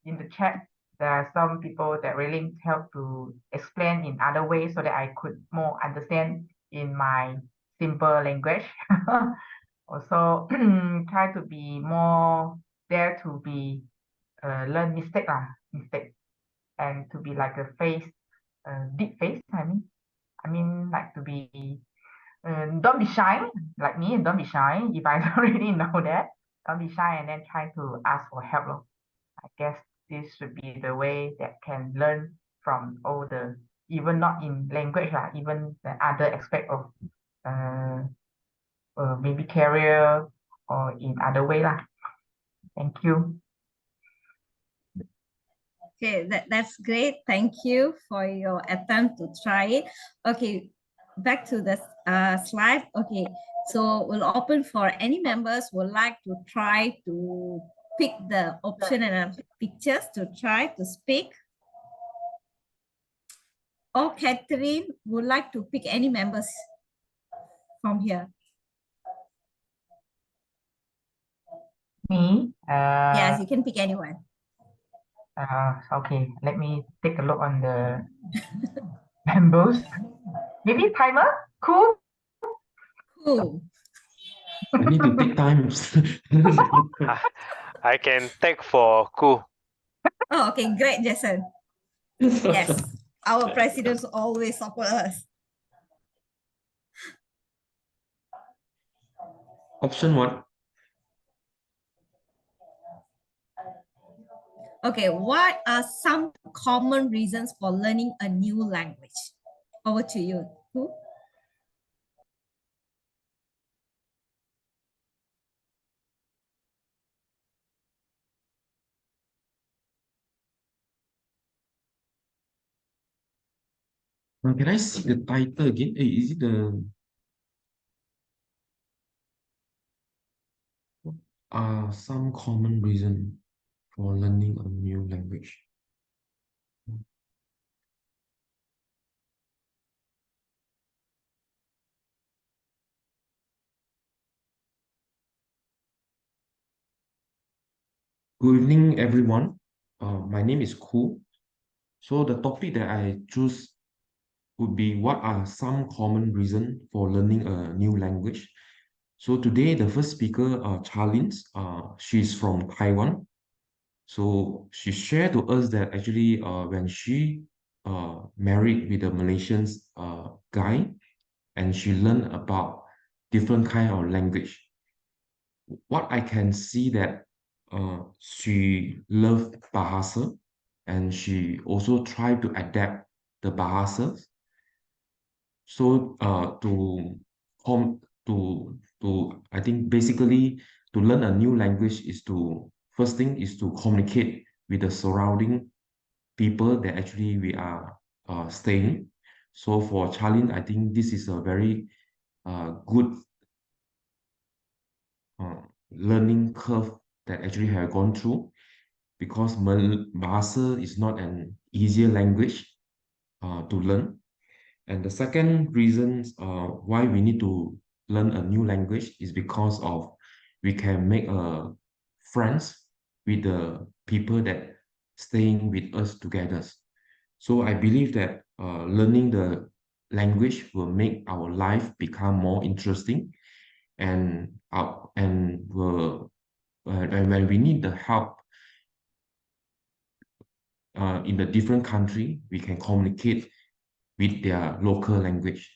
in the chat, there are some people that really help to explain in other ways so that I could more understand in my simple language. Also, try to be more there to be learn mistake and to be like a face, deep face. I mean like to be don't be shy like me. Don't be shy if I don't really know that. Don't be shy and then try to ask for help. I guess this should be the way that can learn from all the even not in language even the other aspect of maybe career or in other way lah. Thank you. Okay, that's great. Thank you for your attempt to try it. Okay, back to the slide. Okay, so we'll open for any members who would like to try to pick the option and pictures to try to speak. Or Catherine would like to pick any members from here. Me? Yes, you can pick anyone. Okay, let me take a look on the members. Maybe timer? Cool. Cool. I need to take time. I can take for Ku. Oh, okay, great, Jason. Yes, our presidents always support us. Option 1. Okay, what are some common reasons for learning a new language? Over to you. Who? Can I see the title again? Hey, is it the some common reason for learning a new language? Good evening, everyone. My name is Ku. So the topic that I choose would be what are some common reasons for learning a new language. So today, the first speaker, Charlene, she's from Taiwan. So she shared to us that actually when she married with a Malaysian guy, and she learned about different kind of language. What I can see that she loved Bahasa, and she also tried to adapt the Bahasa. So I think basically to learn a new language is to first thing is to communicate with the surrounding people that actually we are staying. So for Charlene, I think this is a very good learning curve that actually have gone through, because Bahasa is not an easier language to learn. And the second reason why we need to learn a new language is because of we can make friends with the people that staying with us together. So I believe that learning the language will make our life become more interesting, and when we need the help in the different country, we can communicate with their local language.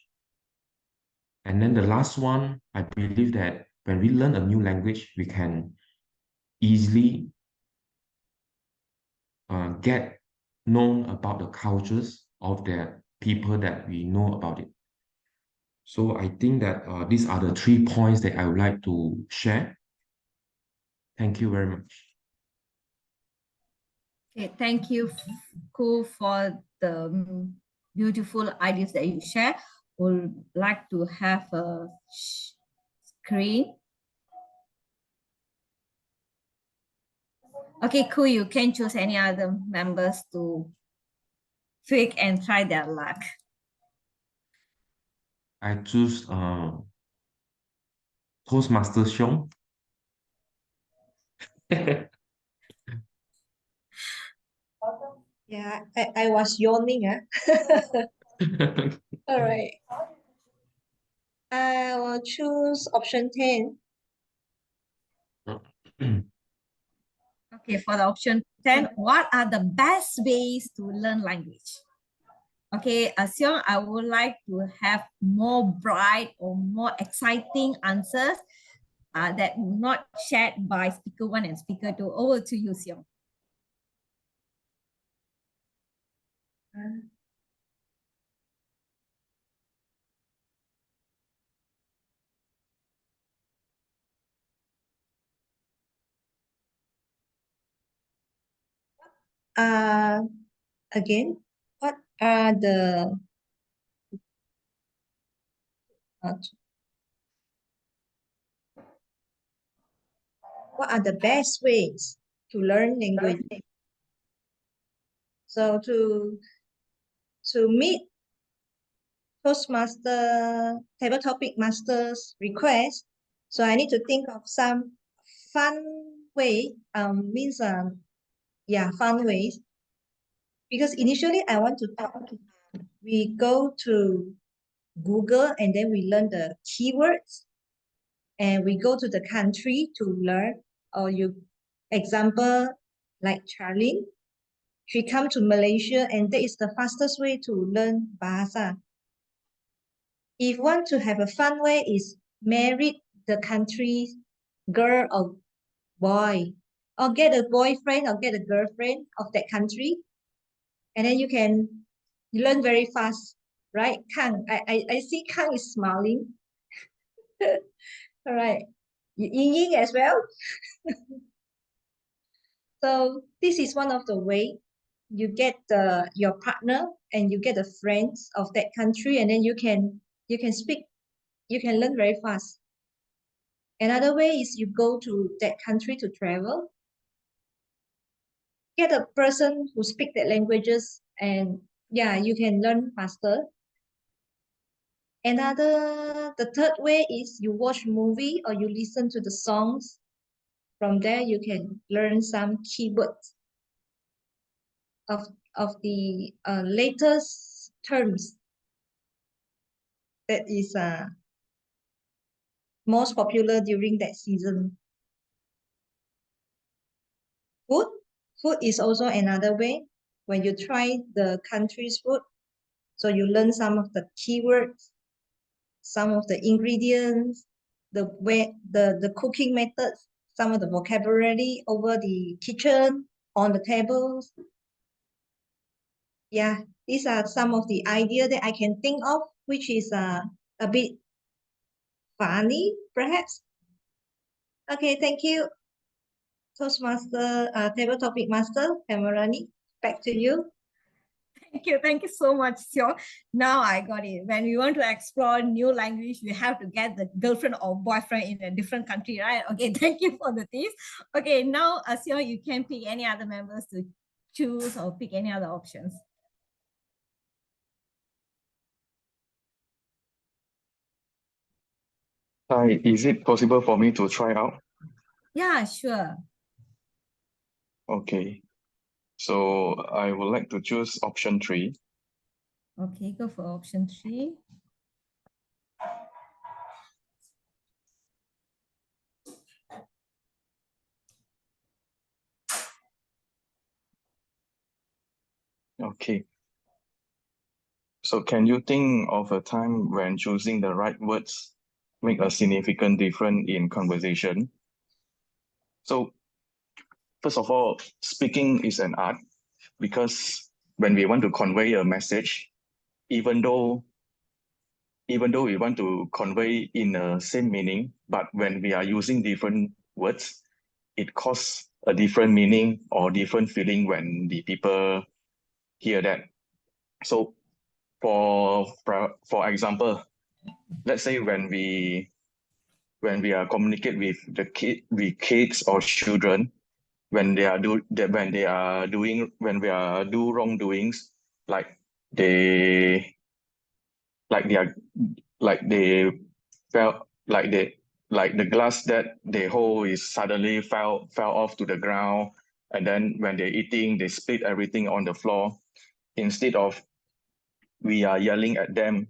And then the last one, I believe that when we learn a new language, we can easily get known about the cultures of the people that we know about it. So I think that these are the 3 points that I would like to share. Thank you very much. Okay, thank you, Ku, for the beautiful ideas that you share. Would like to have a screen. Okay, Ku, you can choose any other members to speak and try their luck. I choose Toastmaster Siong. Yeah, I was yawning. All right. I will choose option 10. Okay, for the option 10, what are the best ways to learn language? Okay, Siong, I would like to have more bright or more exciting answers that not shared by speaker 1 and speaker 2. Over to you, Siong. Again, what are the best ways to learn language? So to meet Toastmaster table topic masters request, so I need to think of some fun way. Fun ways. Because initially I want to talk. We go to Google and then we learn the keywords, and we go to the country to learn. Or example, like Charlene, she come to Malaysia, and that is the fastest way to learn bahasa. If want to have a fun way, is marry the country's girl or boy, or get a boyfriend or get a girlfriend of that country, and then you can learn very fast, right? Kang, I see Kang is smiling. All right, Ying Ying as well. So this is one of the way you get your partner and you get the friends of that country, and then you can speak, you can learn very fast. Another way is you go to that country to travel, get a person who speak that languages, and yeah, you can learn faster. The third way is you watch movie or you listen to the songs. From there, you can learn some keywords of the latest terms that is most popular during that season. Food is also another way. When you try the country's food, so you learn some of the keywords, some of the ingredients, the cooking methods, some of the vocabulary over the kitchen, on the tables. Yeah, these are some of the ideas that I can think of, which is a bit funny, perhaps. Okay, thank you, Toastmaster, table topic master, Camerani. Back to you. Thank you so much, Siong. Now I got it. When we want to explore new language, we have to get the girlfriend or boyfriend in a different country, right? Okay, thank you for the tips. Okay, now Siong, you can pick any other members to choose or pick any other options. Hi, is it possible for me to try out? Yeah, sure. Okay. So I would like to choose option 3. Okay, go for option 3. Okay. So can you think of a time when choosing the right words make a significant difference in conversation? So first of all, speaking is an art, because when we want to convey a message, even though even though we want to convey in the same meaning, but when we are using different words, it causes a different meaning or different feeling when the people hear that. So for example, let's say when we are communicate with kids or children, when we are do wrongdoings, like they felt like the glass that they hold is suddenly fell off to the ground, and then when they're eating, they split everything on the floor. Instead of we are yelling at them,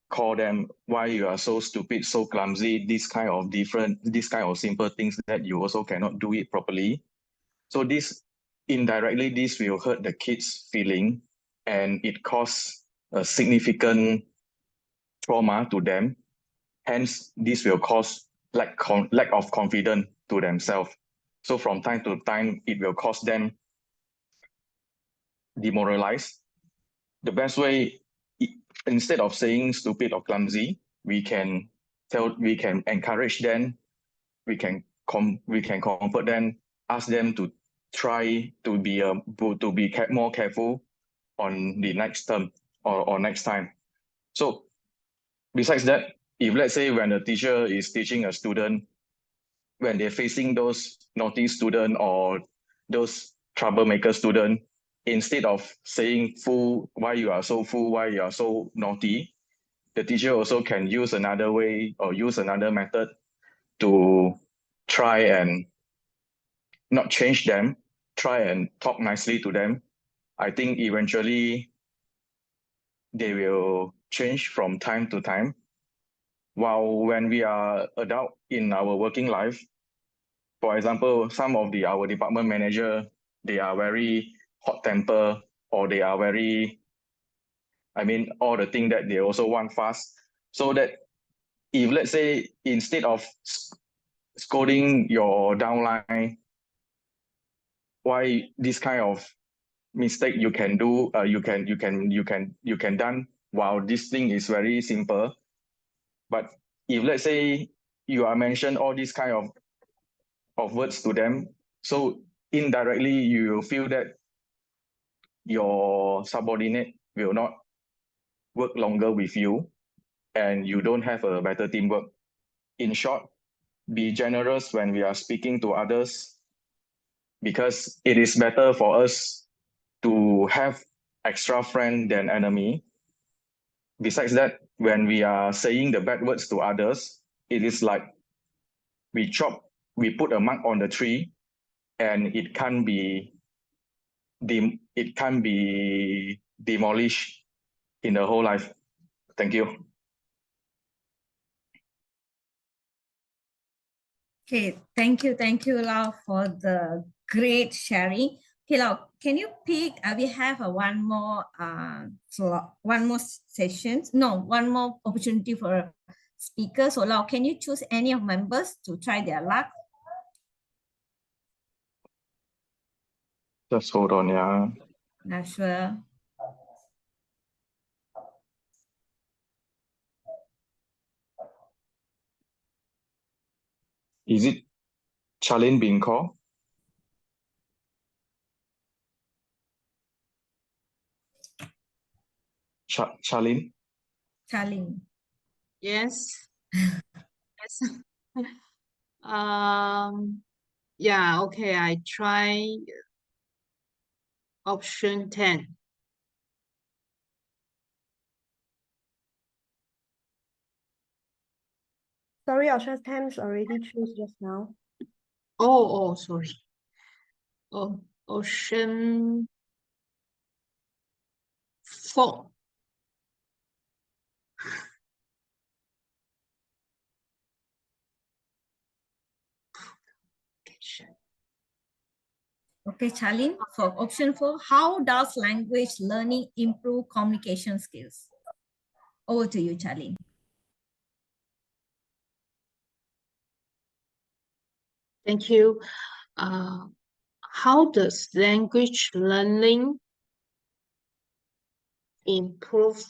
call them, why you are so stupid, so clumsy, this kind of simple things that you also cannot do it properly. So this indirectly, this will hurt the kids' feeling, and it causes a significant trauma to them. Hence, this will cause lack of confidence to themselves. So from time to time, it will cause them demoralized. The best way, instead of saying stupid or clumsy, we can encourage them, we can comfort them, ask them to try to be more careful on the next term or next time. So besides that, if let's say when a teacher is teaching a student, when they're facing those naughty student or those troublemaker student, instead of saying fool, why you are so fool, why you are so naughty, the teacher also can use another way or use another method to try and not change them, try and talk nicely to them. I think eventually they will change from time to time. While when we are adult in our working life, for example, some of our department manager, they are very hot temper, or they are very, all the thing that they also want fast. So that if let's say instead of scolding your downline, why this kind of mistake you can do, you can done, while this thing is very simple. But if let's say you are mentioned all these kind of words to them, so indirectly you will feel that your subordinate will not work longer with you, and you don't have a better teamwork. In short, be generous when we are speaking to others, because it is better for us to have extra friend than enemy. Besides that, when we are saying the bad words to others, it is like we put a mark on the tree, and it can't be demolished in the whole life. Thank you. Okay, thank you, Lau, for the great sharing. Okay, Lau, can you pick? We have one more session. No, one more opportunity for speakers. So, Lau, can you choose any of members to try their luck? Just hold on, yeah. Not sure. Is it Charlene being called? Charlene? Charlene. Yes. Yes. Yeah, okay, I try option 10. Sorry, option 10 is already choose just now. Oh, sorry. Oh, option 4. Okay, Charlene, for option 4, how does language learning improve communication skills? Over to you, Charlene. Thank you. How does language learning improve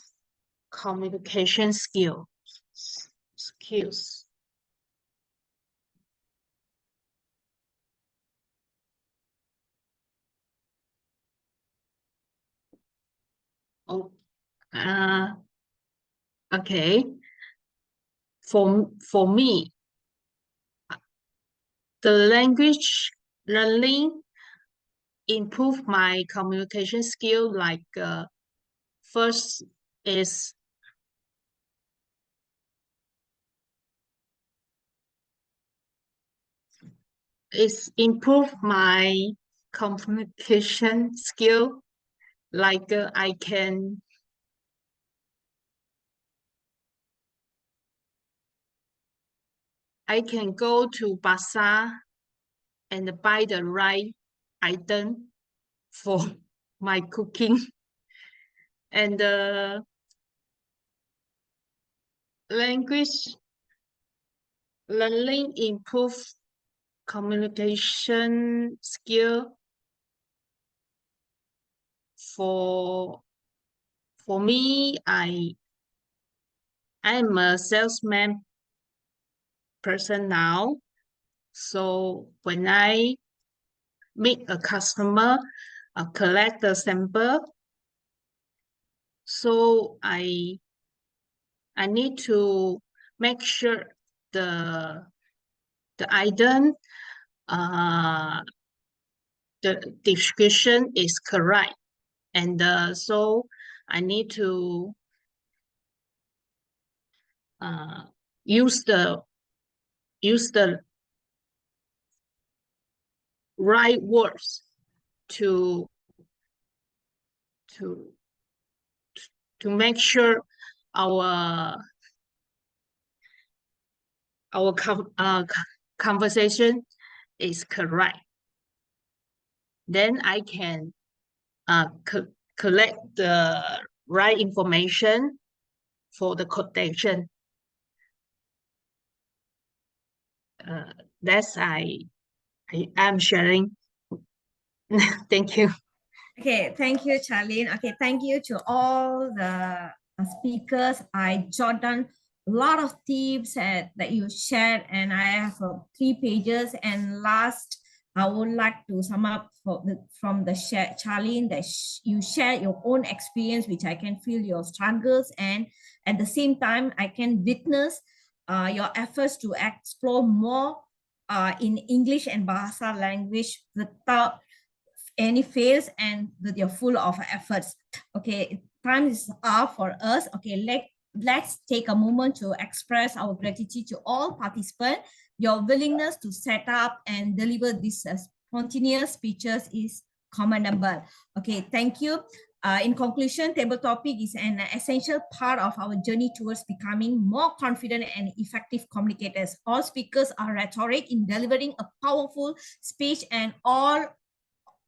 communication skill? skills. Oh, okay. For me, the language learning improve my communication skill. Like first is improve my communication skill. Like I can go to bazaar and buy the right item for my cooking. And the language learning improve communication skill for me. I am a salesman person now. So when I meet a customer, collect the sample, so I need to make sure the item the description is correct, and so I need to use the right words to make sure our conversation is correct. Then I can collect the right information for the quotation. That's I'm sharing. Thank you. Okay, thank you, Charlene. Okay, thank you to all the speakers. I jot down a lot of tips that you shared, and I have 3 pages. And last, I would like to sum up from the share, Charlene, that you share your own experience, which I can feel your struggles, and at the same time, I can witness your efforts to explore more in English and Bahasa language without any fails and with your full of efforts. Okay, time is up for us. Okay, let's take a moment to express our gratitude to all participants. Your willingness to set up and deliver these spontaneous speeches is commendable. Okay, thank you. In conclusion, table topic is an essential part of our journey towards becoming more confident and effective communicators. All speakers are rhetoric in delivering a powerful speech, and all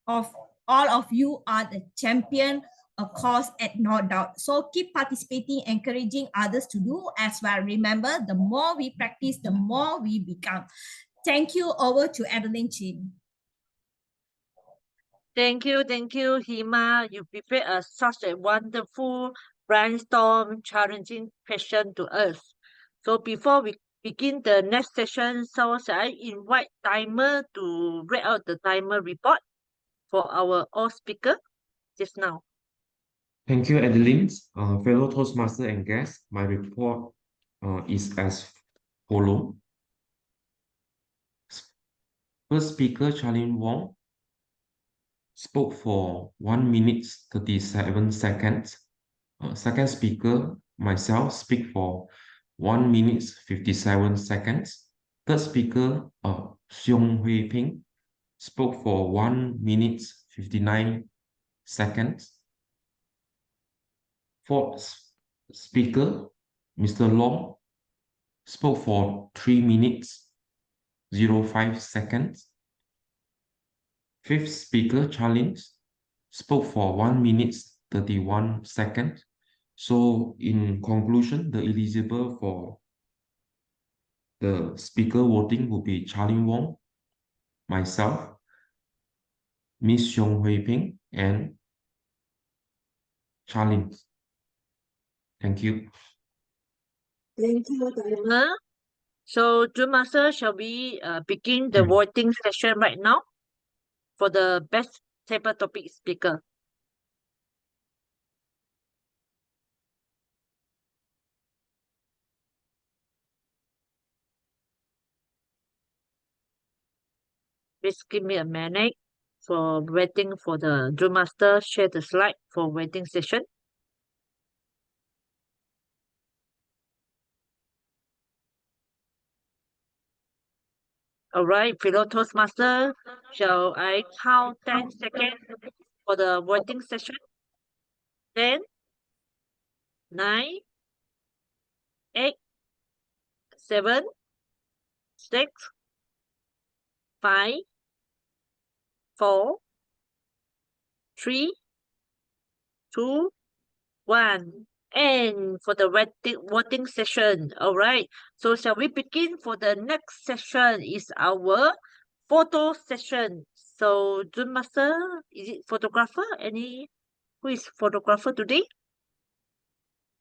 of you are the champion of cause at no doubt. So keep participating, encouraging others to do as well. Remember, the more we practice, the more we become. Thank you. Over to Adeline Chin. Thank you, Hima. You prepared such a wonderful brainstorm, challenging question to us. So before we begin the next session, so shall I invite Timer to read out the timer report for our all speaker just now. Thank you, Adeline. Fellow Toastmaster and guests, my report is as follows. First speaker, Charlene Wong, spoke for 1 minute 37 seconds. Second speaker, myself, speak for 1 minute 57 seconds. Third speaker, Siong spoke for 1 minute 59 seconds. Fourth speaker, Mr. Long, spoke for 3 minutes 05 seconds. Fifth speaker, Charlene, spoke for 1 minute 31 seconds. So in conclusion, the eligible for the speaker voting will be Charlene Wong, myself, Miss Siong Hui-Ping, and Charlene. Thank you. Thank you, Diana. So, June Master, shall we begin the voting session right now for the best table topic speaker? Please give me a minute for waiting for the June Master share the slide for waiting session. All right, fellow Toastmaster, shall I count 10 seconds for the voting session? 10, 9, 8, 7, 6, 5, 4, 3, 2, 1. And for the voting session, all right. So shall we begin for the next session is our photo session. So June Master, is it photographer? Who is photographer today?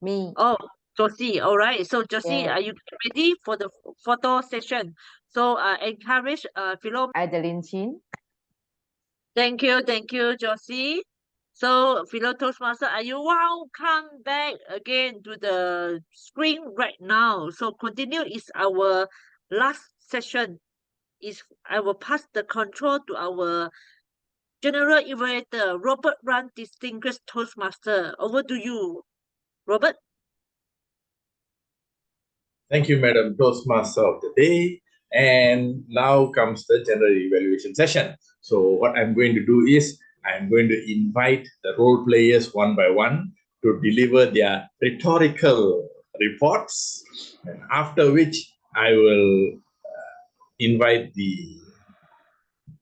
Me. Oh, Josie. All right. So Josie, Yeah. are you ready for the photo session? So encourage Philo. Adeline Chin. Thank you, Josie. So, fellow Toastmaster, are you welcome back again to the screen right now? So, continue is our last session. I will pass the control to our General Evaluator, Robert Run, Distinguished Toastmaster. Over to you, Robert. Thank you, Madam Toastmaster of the day. And now comes the general evaluation session. So what I'm going to do is I'm going to invite the role players one by one to deliver their rhetorical reports. And after which I will invite the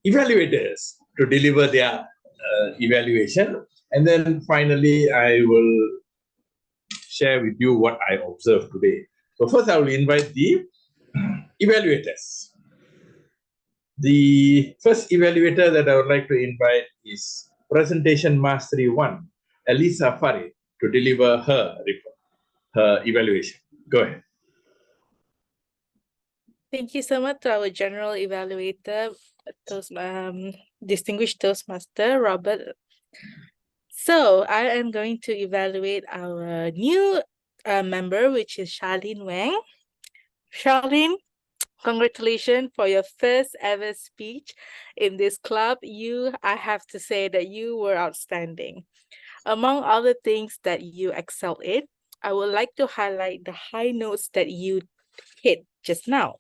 evaluators to deliver their evaluation. And then finally, I will share with you what I observed today. So first I will invite the evaluators. The first evaluator that I would like to invite is Presentation Mastery 1, Elisa Farid, to deliver her report, her evaluation. Go ahead. Thank you so much to our General Evaluator, Distinguished Toastmaster, Robert. So I am going to evaluate our new member, which is Charlene Weng. Charlene, congratulations for your first ever speech in this club. I have to say that you were outstanding. Among other things that you excelled in, I would like to highlight the high notes that you hit just now.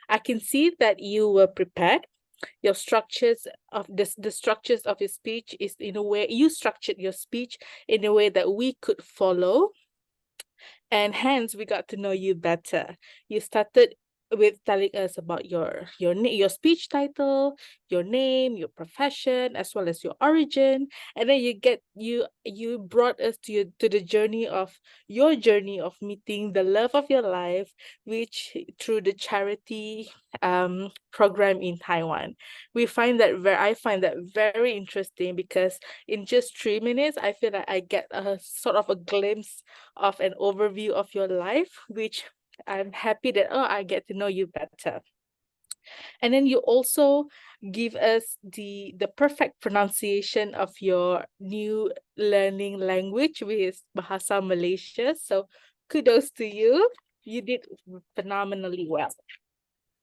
I can see that you were prepared. Your structures of the structures of your speech is in a way you structured your speech in a way that we could follow, and hence we got to know you better. You started with telling us about your speech title, your name, your profession, as well as your origin, and then you brought us to the journey of meeting the love of your life, which through the charity program in Taiwan. I find that very interesting because in just 3 minutes, I feel like I get a sort of a glimpse of an overview of your life, which I'm happy that I get to know you better. And then you also give us the perfect pronunciation of your new learning language, which is Bahasa Malaysia. So kudos to you. You did phenomenally well.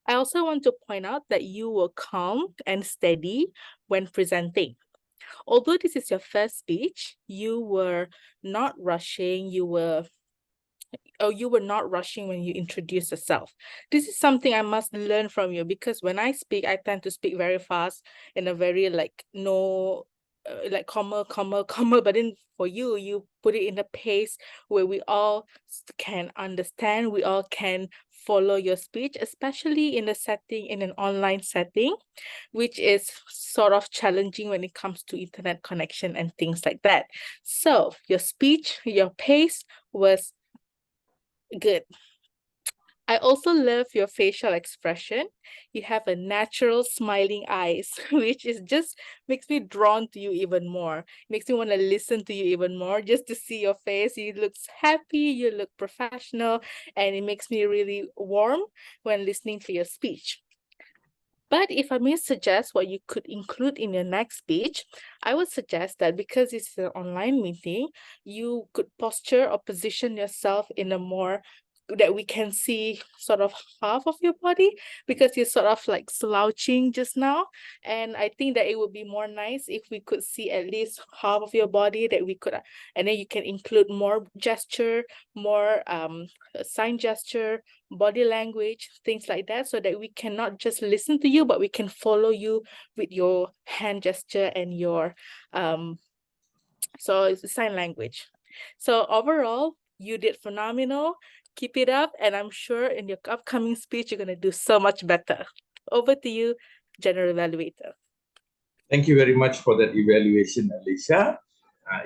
I also want to point out that you were calm and steady when presenting. Although this is your first speech, you were not rushing. You were not rushing when you introduce yourself. This is something I must learn from you, because when I speak, I tend to speak very fast in a very comma, but then for you, you put it in a pace where we all can understand, we all can follow your speech, especially in an online setting, which is sort of challenging when it comes to internet connection and things like that. So your speech, your pace was good. I also love your facial expression. You have a natural smiling eyes, which is just makes me drawn to you even more. Makes me want to listen to you even more just to see your face. You look happy, you look professional, and it makes me really warm when listening to your speech. But if I may suggest what you could include in your next speech, I would suggest that because it's an online meeting, you could posture or position yourself in a more that we can see sort of half of your body, because you're sort of like slouching just now. And I think that it would be more nice if we could see at least half of your body, that we could, and then you can include more gesture, more sign gesture, body language, things like that, so that we can not just listen to you, but we can follow you with your hand gesture and your so it's sign language. So overall, you did phenomenal. Keep it up, and I'm sure in your upcoming speech you're going to do so much better. Over to you, General Evaluator. Thank you very much for that evaluation, Elisa.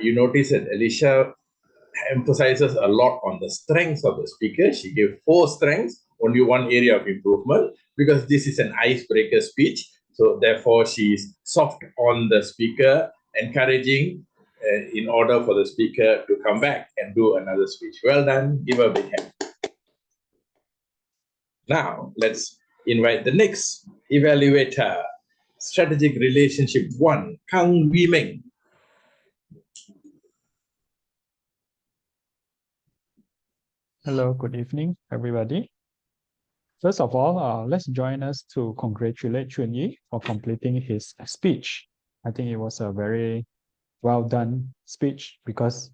You notice that Elisa emphasizes a lot on the strengths of the speaker. She gave 4 strengths, only 1 area of improvement, because this is an icebreaker speech. So therefore, she's soft on the speaker, encouraging in order for the speaker to come back and do another speech. Well done. Give her a big hand. Now, let's invite the next evaluator. Strategic Relationship 1, Kang Wee Meng. Hello, good evening, everybody. First of all, let's join us to congratulate Chun Yi for completing his speech. I think it was a very well done speech, because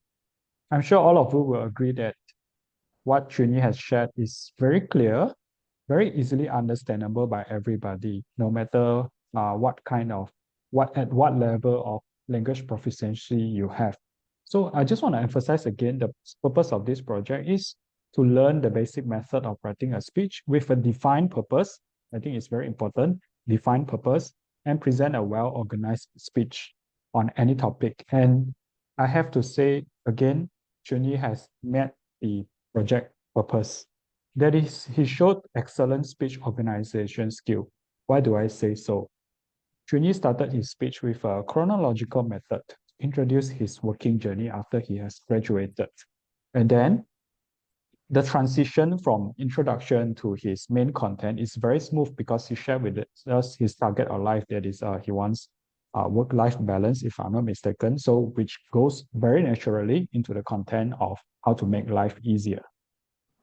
I'm sure all of you will agree that what Chun Yi has shared is very clear, very easily understandable by everybody, no matter at what level of language proficiency you have. So I just want to emphasize again, the purpose of this project is to learn the basic method of writing a speech with a defined purpose. I think it's very important, defined purpose, and present a well-organized speech on any topic. And I have to say again, Chun Yi has met the project purpose. That is, he showed excellent speech organization skill. Why do I say so? Chun Yi started his speech with a chronological method to introduce his working journey after he has graduated. And then the transition from introduction to his main content is very smooth, because he shared with us his target of life, that is, he wants work-life balance, if I'm not mistaken, so which goes very naturally into the content of how to make life easier.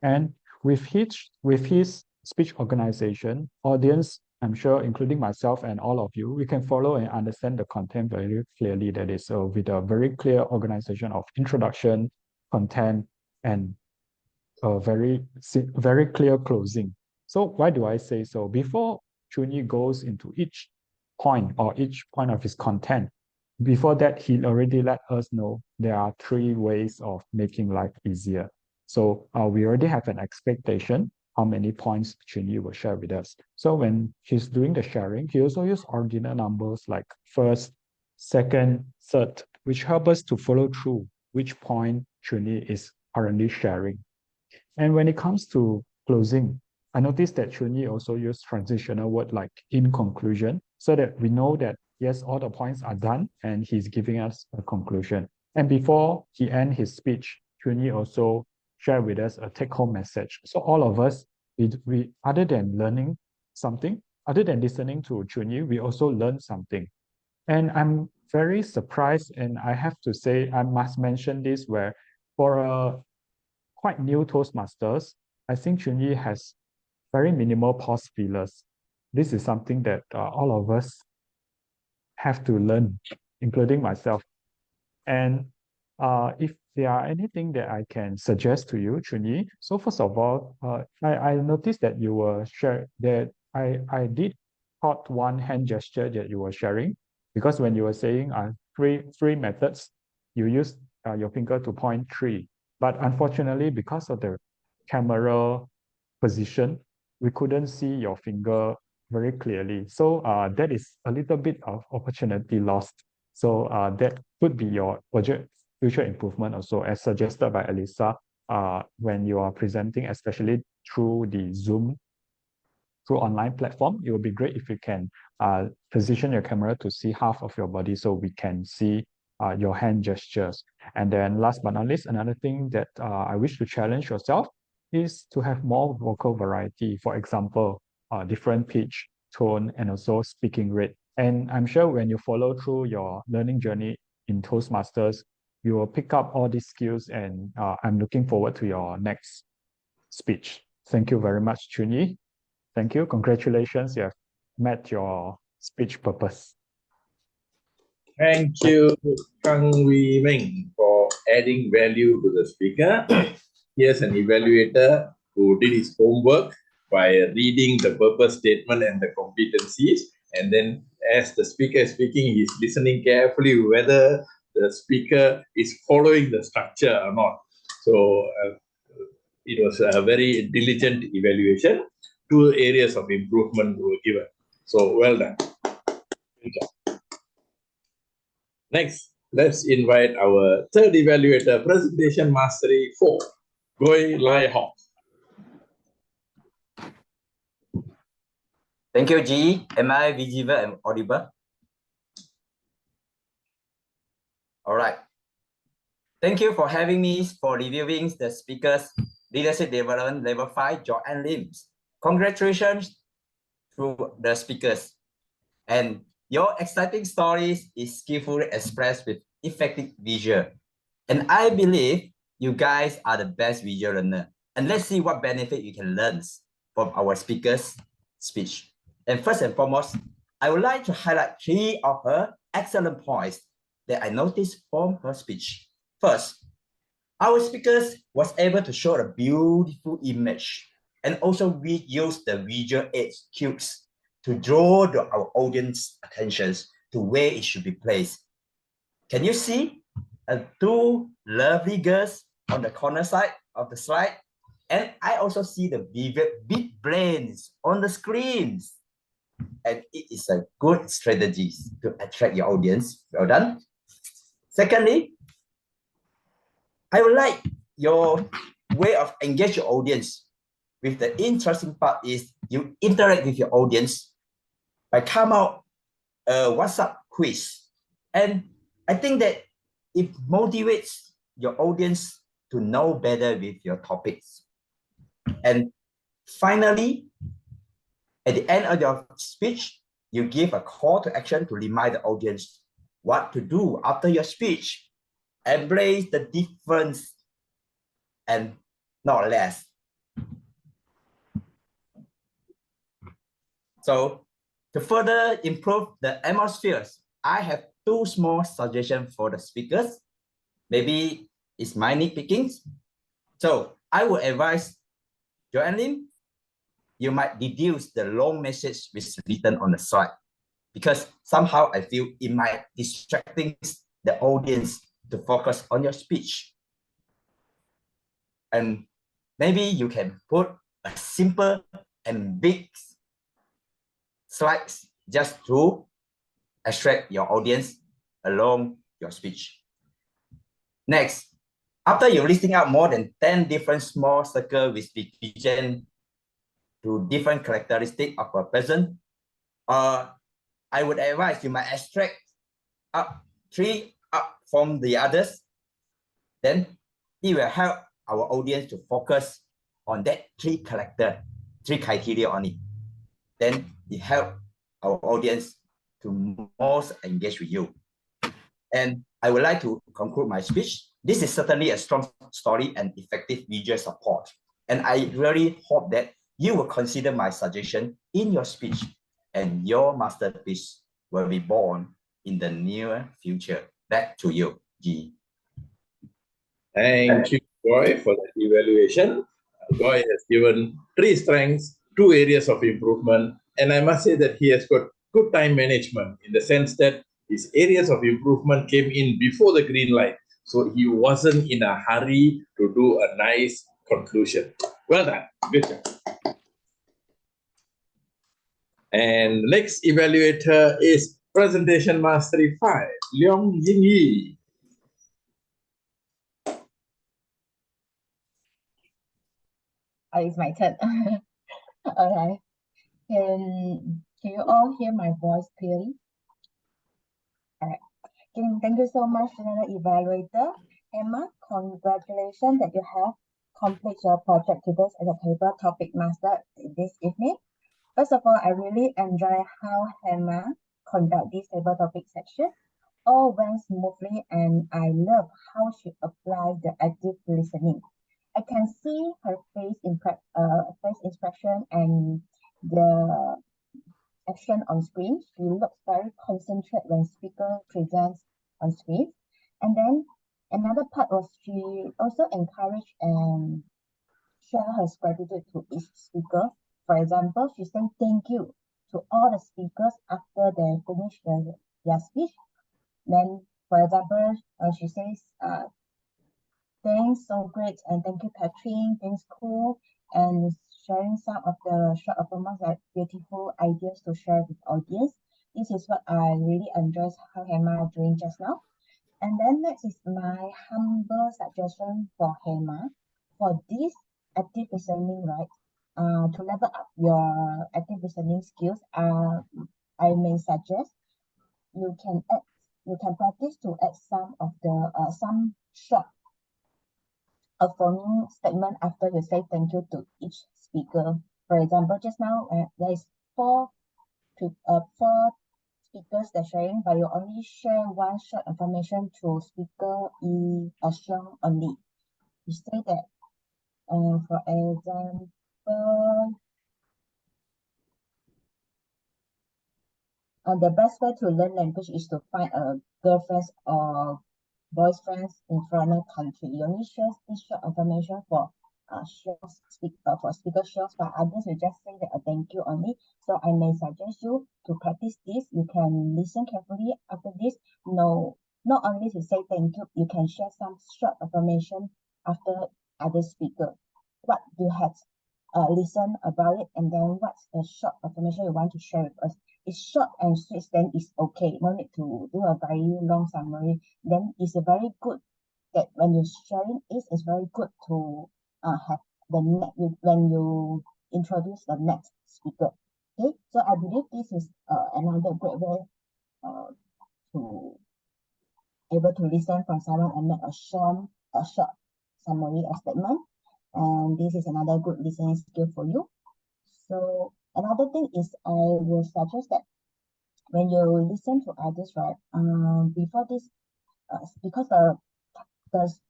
And with his speech organization, audience, I'm sure, including myself and all of you, we can follow and understand the content very clearly. That is, with a very clear organization of introduction, content, and a very clear closing. So why do I say so? Before Chun Yi goes into each point of his content, before that, he already let us know there are 3 ways of making life easier. So we already have an expectation how many points Chun Yi will share with us. So when he's doing the sharing, he also uses ordinal numbers like first, second, third, which help us to follow through which point Chun Yi is currently sharing. And when it comes to closing, I noticed that Chun Yi also used transitional word like in conclusion, so that we know that yes, all the points are done and he's giving us a conclusion. And before he ends his speech, Chun Yi also shared with us a take-home message. So all of us, we other than learning something, other than listening to Chun Yi, we also learn something. And I'm very surprised, and I have to say, I must mention this, where for a quite new Toastmasters, I think Chun Yi has very minimal pause fillers. This is something that all of us have to learn, including myself. And if there are anything that I can suggest to you, Chun Yi, so first of all, I noticed that you were sharing that I did caught one hand gesture that you were sharing, because when you were saying three methods, you used your finger to point 3. But unfortunately, because of the camera position, we couldn't see your finger very clearly. So that is a little bit of opportunity lost. So that could be your future improvement also, as suggested by Elisa, when you are presenting, especially through the Zoom, through online platform, it would be great if you can position your camera to see half of your body so we can see your hand gestures. And then last but not least, another thing that I wish to challenge yourself is to have more vocal variety. For example, different pitch, tone, and also speaking rate. And I'm sure when you follow through your learning journey in Toastmasters, you will pick up all these skills, and I'm looking forward to your next speech. Thank you very much, Chunyi. Thank you. Congratulations. You have met your speech purpose. Thank you, Kang Wee Meng, for adding value to the speaker. Here's an evaluator who did his homework by reading the purpose statement and the competencies. And then as the speaker is speaking, he's listening carefully whether the speaker is following the structure or not. So it was a very diligent evaluation. 2 areas of improvement were given. So well done. Good job. Next, let's invite our third evaluator, Presentation Mastery 4, Goi Lai Hong. Thank you, G. Am I visible and audible? All right. Thank you for having me for reviewing the speakers Leadership Development Level 5, Joanne Lim's. Congratulations to the speakers. And your exciting stories is skillfully expressed with effective visual. And I believe you guys are the best visual learner. And let's see what benefit you can learn from our speaker's speech. And first and foremost, I would like to highlight 3 of her excellent points that I noticed from her speech. First, our speakers was able to show a beautiful image, and also we use the visual aid cues to draw our audience attentions to where it should be placed. Can you see 2 lovely girls on the corner side of the slide? And I also see the vivid big brains on the screens. And it is a good strategy to attract your audience. Well done. Secondly, I would like your way of engage your audience. With the interesting part is you interact with your audience by come out a WhatsApp quiz. And I think that it motivates your audience to know better with your topics. And finally, at the end of your speech, you give a call to action to remind the audience what to do after your speech. Embrace the difference and not less. So to further improve the atmospheres, I have 2 small suggestions for the speakers. Maybe it's my nitpickings. So I would advise Joanne Lim, you might reduce the long message which is written on the slide, because somehow I feel it might distracting the audience to focus on your speech. And maybe you can put a simple and big slides just to attract your audience along your speech. Next, after you're listing out more than 10 different small circles with division to different characteristics of a person, I would advise you might extract up 3 up from the others. Then it will help our audience to focus on that 3 criteria only. Then it helps our audience to most engage with you. And I would like to conclude my speech. This is certainly a strong story and effective visual support. And I really hope that you will consider my suggestion in your speech, and your masterpiece will be born in the near future. Back to you, G. Thank you, Goy, for that evaluation. Goy has given 3 strengths, 2 areas of improvement, and I must say that he has got good time management in the sense that his areas of improvement came in before the green light. So he wasn't in a hurry to do a nice conclusion. Well done. Good job. And next evaluator is Presentation Mastery 5, Leong Ying Yi. I it's my turn. All right. Can you all hear my voice clearly? All right. Thank you so much, General Evaluator. Emma, congratulations that you have completed your project today as a table topic master this evening. First of all, I really enjoy how Emma conduct this table topic section. All went smoothly, and I love how she applied the active listening. I can see her face expression and the action on screen. She looks very concentrated when speaker presents on screen. And then another part was she also encouraged and share her gratitude to each speaker. For example, she said thank you to all the speakers after they finish their speech. Then, for example, she says, thanks, so great, and thank you, Catherine, thanks, cool, and sharing some of the short affirmations like beautiful ideas to share with audience. This is what I really enjoyed how Hema doing just now. And then next is my humble suggestion for Hema. For this active listening, right, to level up your active listening skills, I may suggest you can practice to add some of the some short affirming statement after you say thank you to each speaker. For example, just now there is four speakers that sharing, but you only share one short information to speaker Siong only. You say that, for example, the best way to learn language is to find a girlfriend or boyfriends in foreign country. You only share this short information for speaker shows, but others will just say that thank you only. So I may suggest you to practice this. You can listen carefully after this. No, not only to say thank you, you can share some short information after other speaker. What you have listen about it, and then what's the short information you want to share with us. It's short and sweet, then it's okay. No need to do a very long summary. Then it's a very good that when you're sharing it's very good to have the next when you introduce the next speaker. Okay, so I believe this is another great way to able to listen from someone and make a short summary or statement. And this is another good listening skill for you. So another thing is I will suggest that when you listen to others, right, before this, because the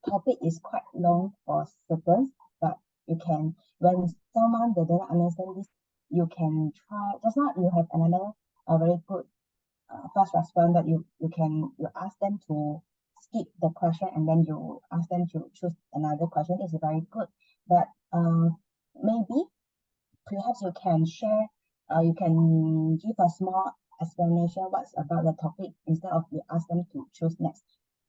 topic is quite long for certain, but you can, when someone they don't understand this, you can try, just now you have another very good fast response that you ask them to skip the question and then you ask them to choose another question. Is very good, but maybe perhaps you can share, you can give a small explanation what's about the topic instead of you ask them to choose next.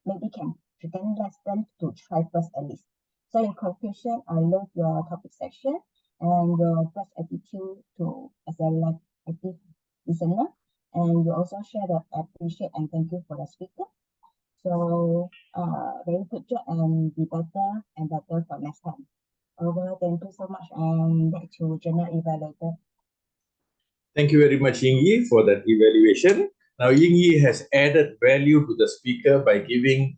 Maybe can let them to try first at least. So in conclusion, I love your topic section and your best attitude to as a active listener, and you also share the appreciate and thank you for the speaker. So very good job, and be better and better for next time. Over. Thank you so much, and back to General Evaluator. Thank you very much, Yingyi, for that evaluation. Now, Yingyi has added value to the speaker by giving,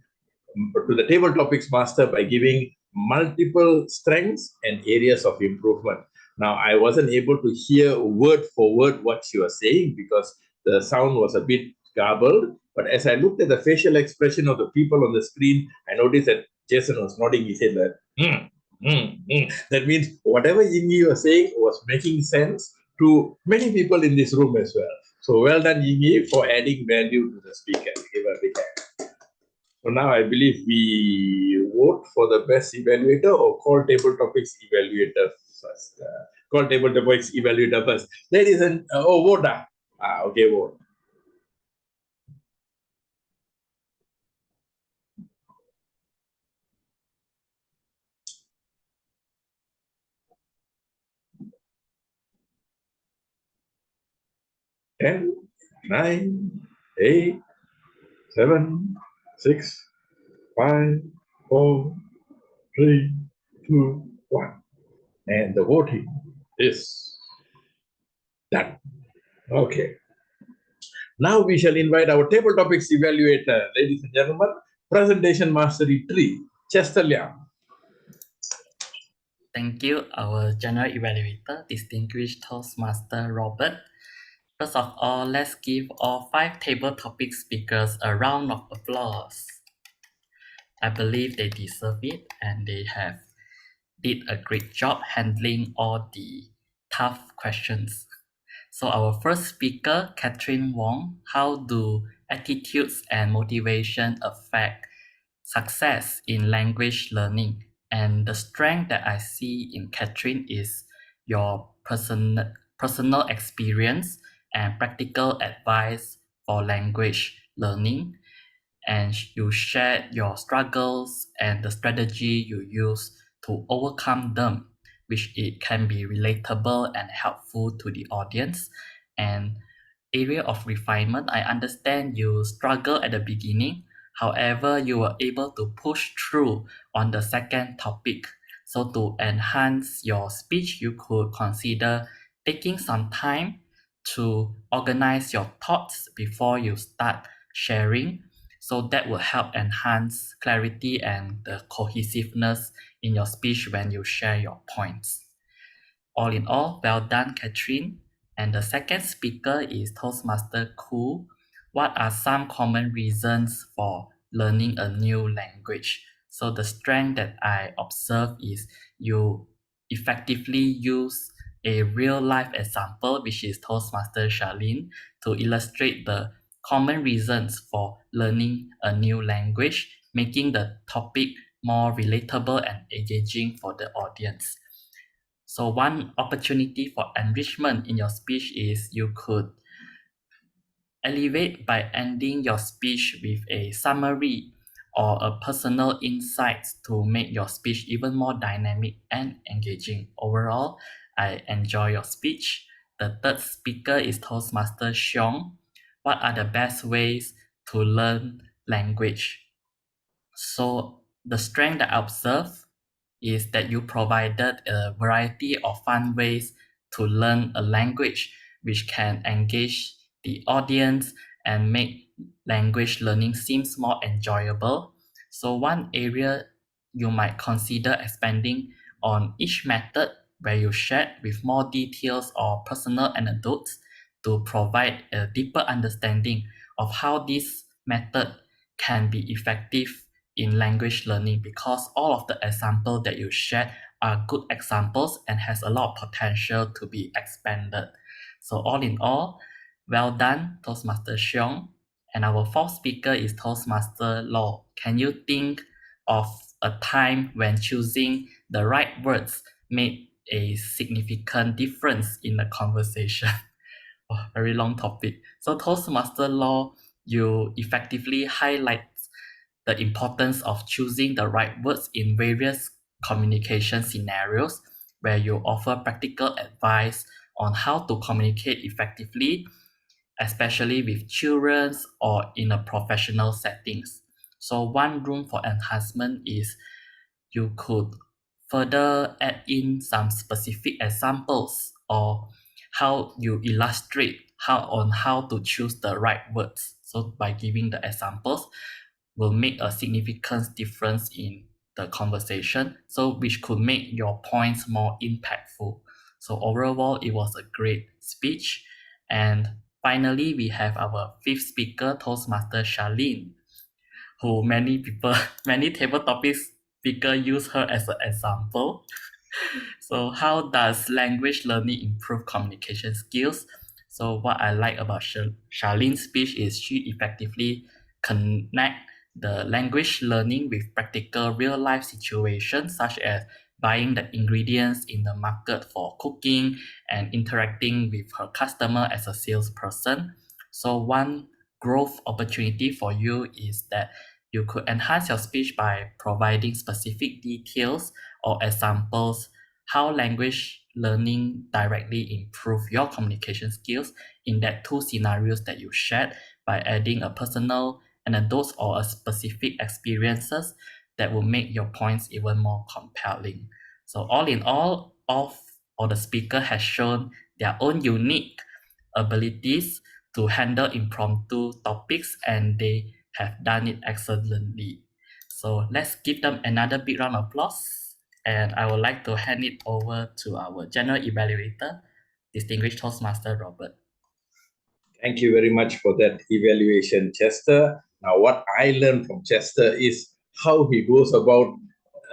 to the table topics master by giving multiple strengths and areas of improvement. Now, I wasn't able to hear word for word what she was saying because the sound was a bit garbled. But as I looked at the facial expression of the people on the screen, I noticed that Jason was nodding his head like, That means whatever Yingyi was saying was making sense to many people in this room as well. So well done, Yingyi, for adding value to the speaker. Give a big hand. So now I believe we vote for the best evaluator or call table topics evaluator first. Call table topics evaluator first. Ladies and vote. Okay, vote. Ten, 9, 8, 7, 6, 5, 4, 3, 2, 1. And the voting is done. Okay. Now we shall invite our table topics evaluator, ladies and gentlemen, presentation mastery 3, Chester Liang. Thank you, our general evaluator, distinguished Toastmaster Robert. First of all, let's give all 5 table topic speakers a round of applause. I believe they deserve it and they have did a great job handling all the tough questions. So our first speaker, Catherine Wong, how do attitudes and motivation affect success in language learning? And the strength that I see in Catherine is your personal experience and practical advice for language learning. And you shared your struggles and the strategy you use to overcome them, which it can be relatable and helpful to the audience. And area of refinement, I understand you struggle at the beginning. However, you were able to push through on the second topic. So to enhance your speech, you could consider taking some time to organize your thoughts before you start sharing. So that will help enhance clarity and the cohesiveness in your speech when you share your points. All in all, well done, Catherine. And the second speaker is Toastmaster Koo. What are some common reasons for learning a new language? So the strength that I observe is you effectively use a real life example, which is Toastmaster Charlene, to illustrate the common reasons for learning a new language, making the topic more relatable and engaging for the audience. So one opportunity for enrichment in your speech is you could elevate by ending your speech with a summary or a personal insight to make your speech even more dynamic and engaging. Overall, I enjoy your speech. The third speaker is Toastmaster Siong. What are the best ways to learn language? So the strength that I observe is that you provided a variety of fun ways to learn a language which can engage the audience and make language learning seems more enjoyable. So one area you might consider expanding on each method where you shared with more details or personal anecdotes to provide a deeper understanding of how this method can be effective in language learning, because all of the examples that you shared are good examples and has a lot of potential to be expanded. So all in all, well done, Toastmaster Siong. And our fourth speaker is Toastmaster Law. Can you think of a time when choosing the right words made a significant difference in the conversation? Oh, very long topic. So Toastmaster Law, you effectively highlight the importance of choosing the right words in various communication scenarios, where you offer practical advice on how to communicate effectively, especially with children or in a professional settings. So one room for enhancement is you could further add in some specific examples or how you illustrate how to choose the right words. So by giving the examples will make a significant difference in the conversation, so which could make your points more impactful. So overall, it was a great speech. And finally, we have our fifth speaker, Toastmaster Charlene, who many table topic speaker use her as an example. So how does language learning improve communication skills? So what I like about Charlene's speech is she effectively connect the language learning with practical real life situations, such as buying the ingredients in the market for cooking and interacting with her customer as a salesperson. So one growth opportunity for you is that you could enhance your speech by providing specific details or examples how language learning directly improve your communication skills in that two scenarios that you shared, by adding a personal anecdotes or a specific experiences that will make your points even more compelling. So all in all, of or the speaker has shown their own unique abilities to handle impromptu topics, and they have done it excellently. So let's give them another big round of applause. And I would like to hand it over to our general evaluator, distinguished Toastmaster Robert. Thank you very much for that evaluation, Chester. Now, what I learned from Chester is how he goes about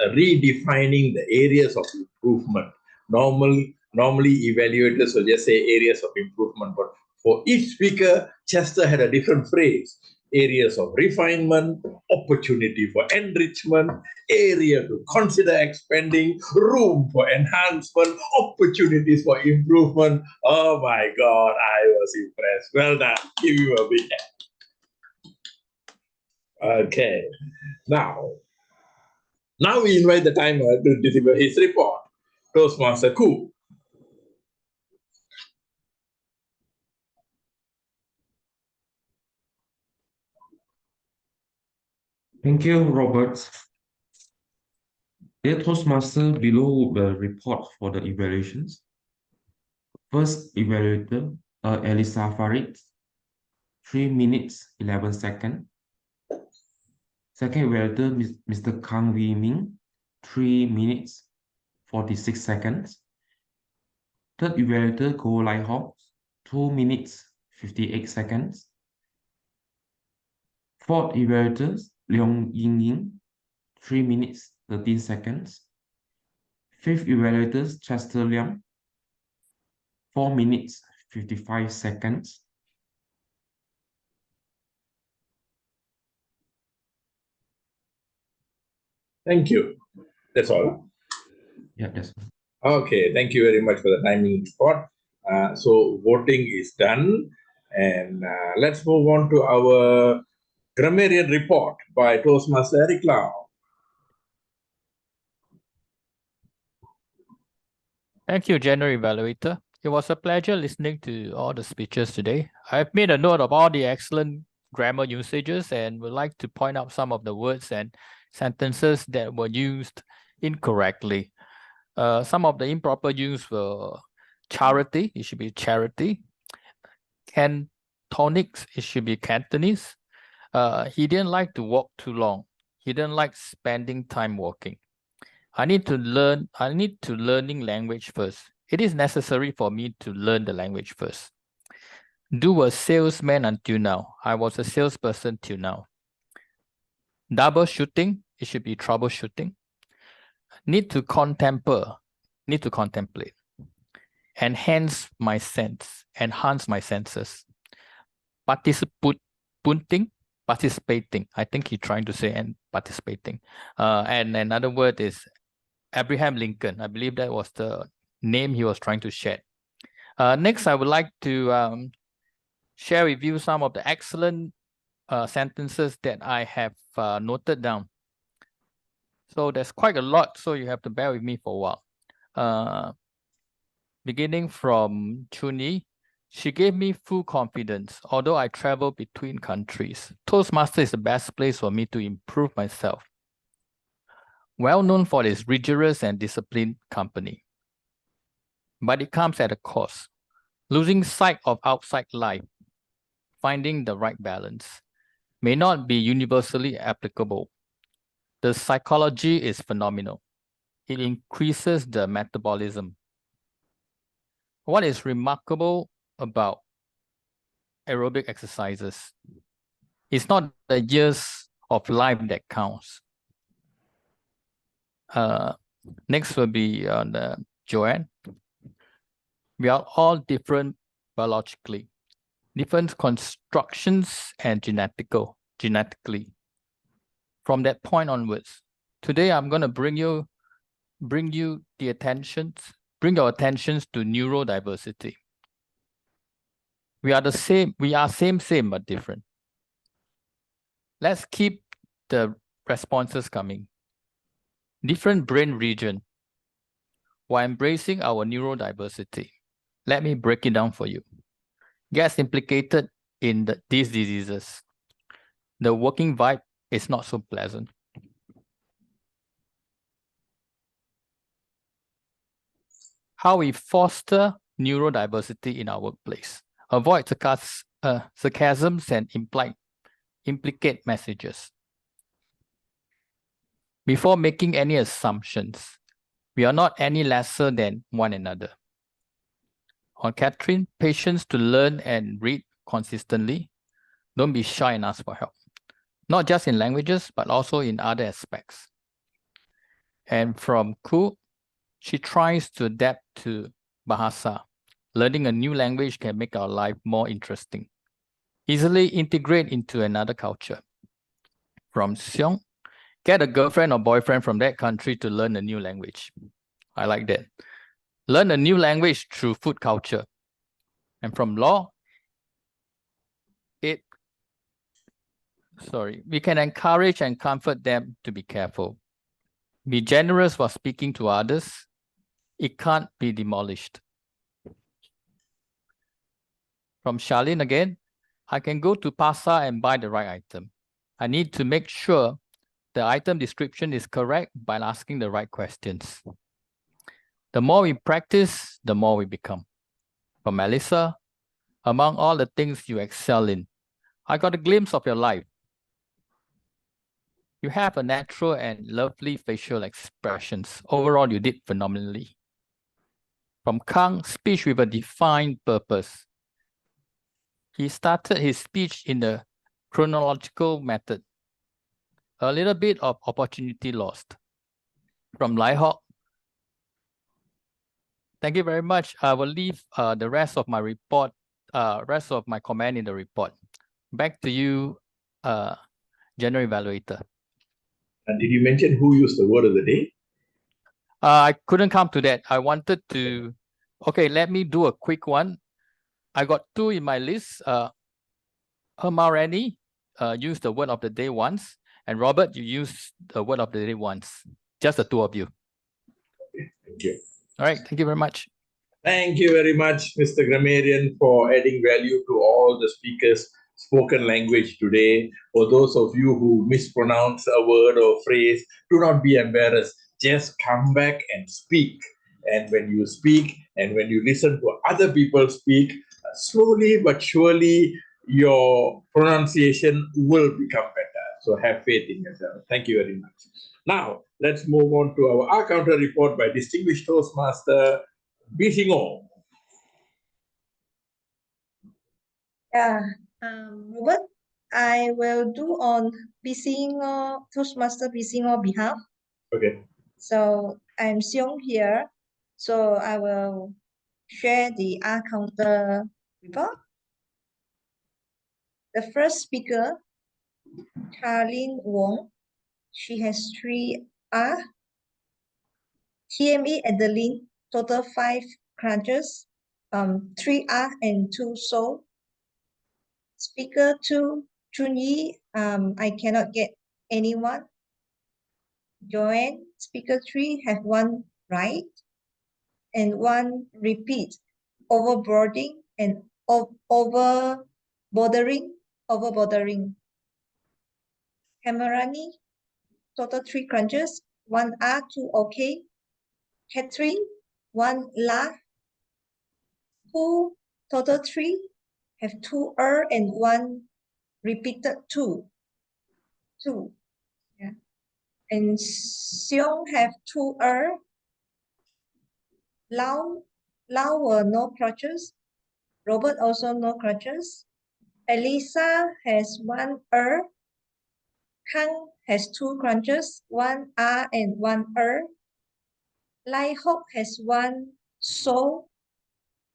redefining the areas of improvement. Normally, evaluators will just say areas of improvement, but for each speaker, Chester had a different phrase. Areas of refinement, opportunity for enrichment, area to consider expanding, room for enhancement, opportunities for improvement. Oh my God, I was impressed. Well done. Give you a big hand. Okay. Now we invite the timer to deliver his report. Toastmaster Ku. Thank you, Robert. Dear Toastmaster, below the report for the evaluations. First evaluator, Elisa Farid, 3 minutes, 11 seconds. Second evaluator, Mr. Kang Wee Ming, 3 minutes, 46 seconds. Third evaluator, Go Lai Hok, 2 minutes, 58 seconds. Fourth evaluator, Leong Ying Ying, 3 minutes, 13 seconds. Fifth evaluator, Chester Liang, 4 minutes, 55 seconds. Thank you. That's all. Yeah, that's all. Okay, thank you very much for the timing report. So voting is done, and let's move on to our grammarian report by Toastmaster Eric Lau. Thank you, General Evaluator. It was a pleasure listening to all the speeches today. I've made a note of all the excellent grammar usages and would like to point out some of the words and sentences that were used incorrectly. Some of the improper use were charity, it should be charity. Cantonics, it should be Cantonese. He didn't like to walk too long. He didn't like spending time walking. I need to learning language first. It is necessary for me to learn the language first. Do a salesman until now. I was a salesperson till now. Double shooting, it should be troubleshooting. Need to contemplate. Enhance my senses. Participating. I think he's trying to say and participating. And another word is Abraham Lincoln. I believe that was the name he was trying to share. Next, I would like to share with you some of the excellent sentences that I have noted down. So there's quite a lot, so you have to bear with me for a while. Beginning from Chuni, she gave me full confidence, although I travel between countries. Toastmaster is the best place for me to improve myself. Well known for its rigorous and disciplined company. But it comes at a cost. Losing sight of outside life, finding the right balance, may not be universally applicable. The psychology is phenomenal. It increases the metabolism. What is remarkable about aerobic exercises? It's not the years of life that counts. Next will be Joanne. We are all different biologically, different constructions and genetically. From that point onwards, today I'm going to bring your attentions to neurodiversity. We are same but different. Let's keep the responses coming. Different brain region while embracing our neurodiversity. Let me break it down for you. Gets implicated in these diseases. The working vibe is not so pleasant. how we foster neurodiversity in our workplace, avoid sarcasms and implicate messages. Before making any assumptions, we are not any lesser than one another. On Catherine, patience to learn and read consistently. Don't be shy and ask for help. Not just in languages, but also in other aspects. And from Ku, she tries to adapt to Bahasa. Learning a new language can make our life more interesting. Easily integrate into another culture. From Siong, get a girlfriend or boyfriend from that country to learn a new language. I like that. Learn a new language through food culture. And from Law, we can encourage and comfort them to be careful. Be generous while speaking to others. It can't be demolished. From Charlene again, I can go to Pasar and buy the right item. I need to make sure the item description is correct by asking the right questions. The more we practice, the more we become. From Elisa, among all the things you excel in, I got a glimpse of your life. You have a natural and lovely facial expressions. Overall, you did phenomenally. From Kang, speech with a defined purpose. He started his speech in the chronological method. A little bit of opportunity lost. From Lai Hok, thank you very much. I will leave the rest of my report, rest of my comment in the report. Back to you, General Evaluator. And did you mention who used the word of the day? I couldn't come to that. I wanted to, okay, let me do a quick one. I got two in my list. Hermarani used the word of the day once, and Robert, you used the word of the day once. Just the two of you. Thank you. All right, thank you very much. Thank you very much, Mr. Grammarian, for adding value to all the speakers' spoken language today. For those of you who mispronounce a word or phrase, do not be embarrassed. Just come back and speak. And when you speak and when you listen to other people speak, slowly but surely your pronunciation will become better. So have faith in yourself. Thank you very much. Now, let's move on to our R-Counter report by Distinguished Toastmaster Siong. Yeah, Robert, I will do on Toastmaster Siong behalf. Okay. So I'm Siong here. So I will share the R-Counter report. The first speaker, Charlene Weng, she has 3 R. TME Adeline, total 5 crunches, 3 R and 2 so. Speaker 2, Chunyi, I cannot get anyone. Joanne, speaker 3, have 1 right and 1 repeat. Overboarding and overboarding. Hamarani, total 3 crunches, 1 R, 2 okay. Catherine, 1 la. Who, total 3, have 2 and 1 repeated 2. Yeah. And Siong have 2 Lao were no crutches. Robert also no crutches. Elisa has 1 Kang has 2 crunches, 1 R and 1 Lai Hok has 1 so.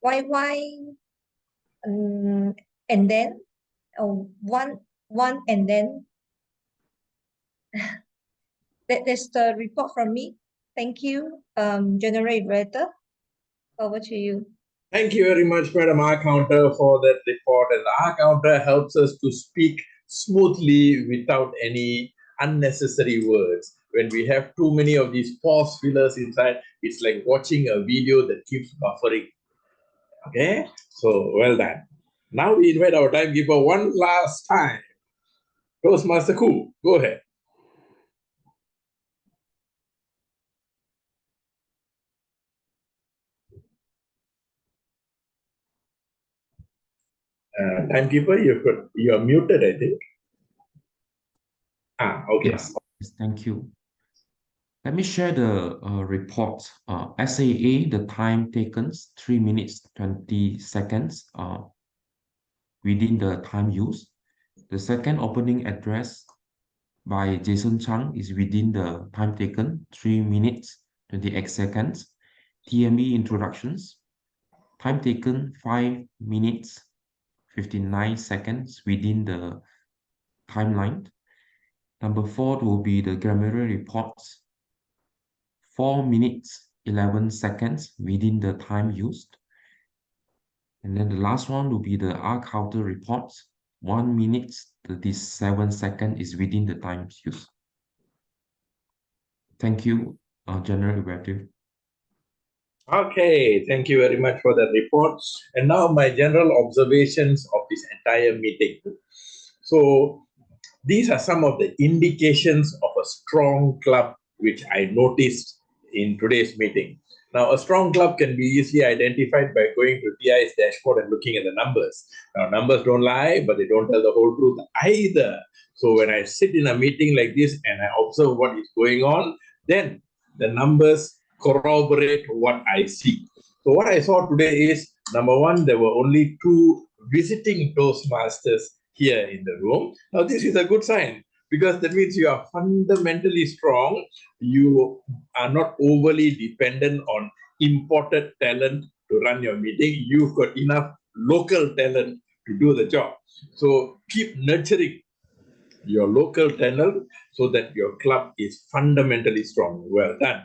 YY and then one and then. That's the report from me. Thank you, General Evaluator. Over to you. Thank you very much, Madam R-Counter, for that report. And the R-Counter helps us to speak smoothly without any unnecessary words. When we have too many of these pause fillers inside, it's like watching a video that keeps buffering. Okay, so well done. Now we invite our timekeeper one last time. Toastmaster Ku, go ahead. Timekeeper, you are muted, I think. Okay. Yes, thank you. Let me share the report. SAA, the time taken, 3 minutes, 20 seconds within the time used. The second opening address by Jason Chang is within the time taken, 3 minutes, 28 seconds. TME introductions, time taken 5 minutes, 59 seconds within the timeline. Number 4 will be the grammar reports, 4 minutes, 11 seconds within the time used. And then the last one will be the R counter reports, 1 minute, 37 seconds is within the times used. Thank you, General Evaluator. Okay, thank you very much for the report. And now my general observations of this entire meeting. So these are some of the indications of a strong club which I noticed in today's meeting. Now, a strong club can be easily identified by going to TI's dashboard and looking at the numbers. Now, numbers don't lie, but they don't tell the whole truth either. So when I sit in a meeting like this and I observe what is going on, then the numbers corroborate what I see. So what I saw today is, number one, there were only 2 visiting Toastmasters here in the room. Now, this is a good sign because that means you are fundamentally strong. You are not overly dependent on imported talent to run your meeting. You've got enough local talent to do the job. So keep nurturing your local talent so that your club is fundamentally strong. Well done.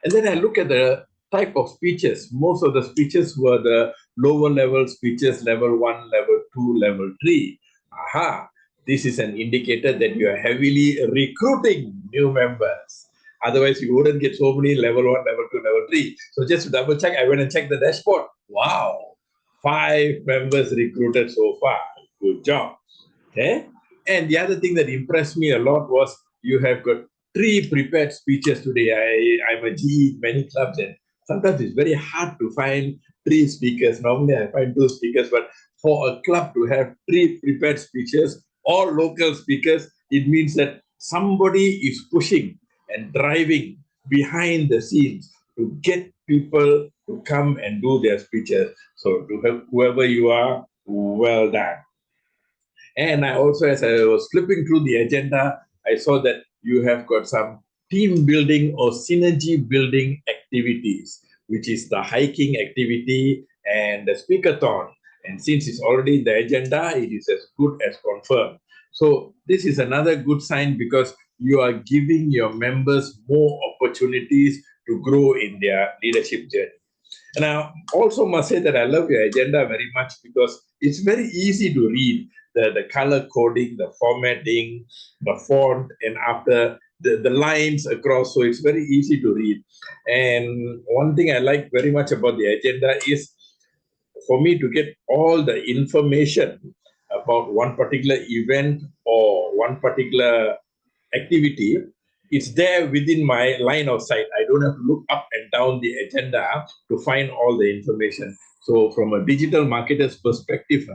And then I look at the type of speeches. Most of the speeches were the lower level speeches, level 1, level 2, level 3. Aha, this is an indicator that you are heavily recruiting new members. Otherwise, you wouldn't get so many level 1, level 2, level 3. So just to double check, I went and checked the dashboard. Wow, 5 members recruited so far. Good job. Okay. And the other thing that impressed me a lot was you have got 3 prepared speeches today. I'm a GE in many clubs, and sometimes it's very hard to find 3 speakers. Normally I find 2 speakers, but for a club to have 3 prepared speeches, all local speakers, it means that somebody is pushing and driving behind the scenes to get people to come and do their speeches. So to help whoever you are, well done. And I also, as I was flipping through the agenda, I saw that you have got some team building or synergy building activities, which is the hiking activity and the speakathon. And since it's already in the agenda, it is as good as confirmed. So this is another good sign because you are giving your members more opportunities to grow in their leadership journey. And I also must say that I love your agenda very much because it's very easy to read. The color coding, the formatting, the font, and after the lines across. So it's very easy to read. And one thing I like very much about the agenda is for me to get all the information about one particular event or one particular activity. It's there within my line of sight. I don't have to look up and down the agenda to find all the information. So from a digital marketer's perspective,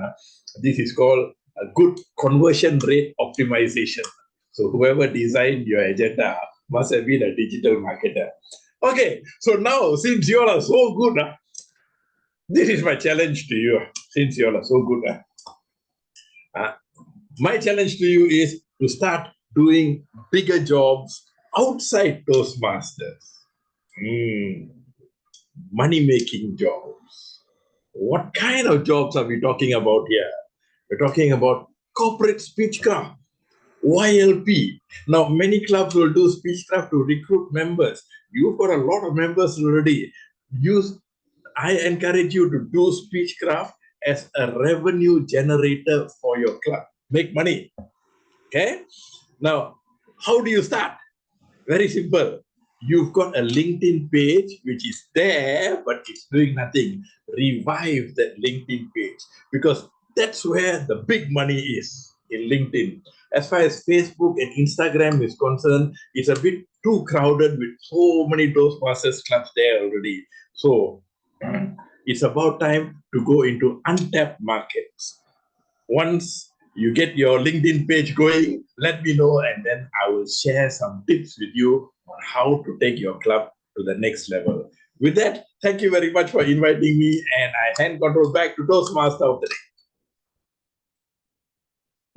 this is called a good conversion rate optimization. So whoever designed your agenda must have been a digital marketer. Okay, so now since you all are so good, this is my challenge to you. Since you all are so good, my challenge to you is to start doing bigger jobs outside Toastmasters. Money-making jobs. What kind of jobs are we talking about here? We're talking about corporate speechcraft, YLP. Now, many clubs will do speechcraft to recruit members. You've got a lot of members already. I encourage you to do speechcraft as a revenue generator for your club. Make money. Okay? Now, how do you start? Very simple. You've got a LinkedIn page which is there, but it's doing nothing. Revive that LinkedIn page because that's where the big money is, in LinkedIn. As far as Facebook and Instagram is concerned, it's a bit too crowded with so many Toastmasters clubs there already. So it's about time to go into untapped markets. Once you get your LinkedIn page going, let me know, and then I will share some tips with you on how to take your club to the next level. With that, thank you very much for inviting me, and I hand control back to Toastmaster of the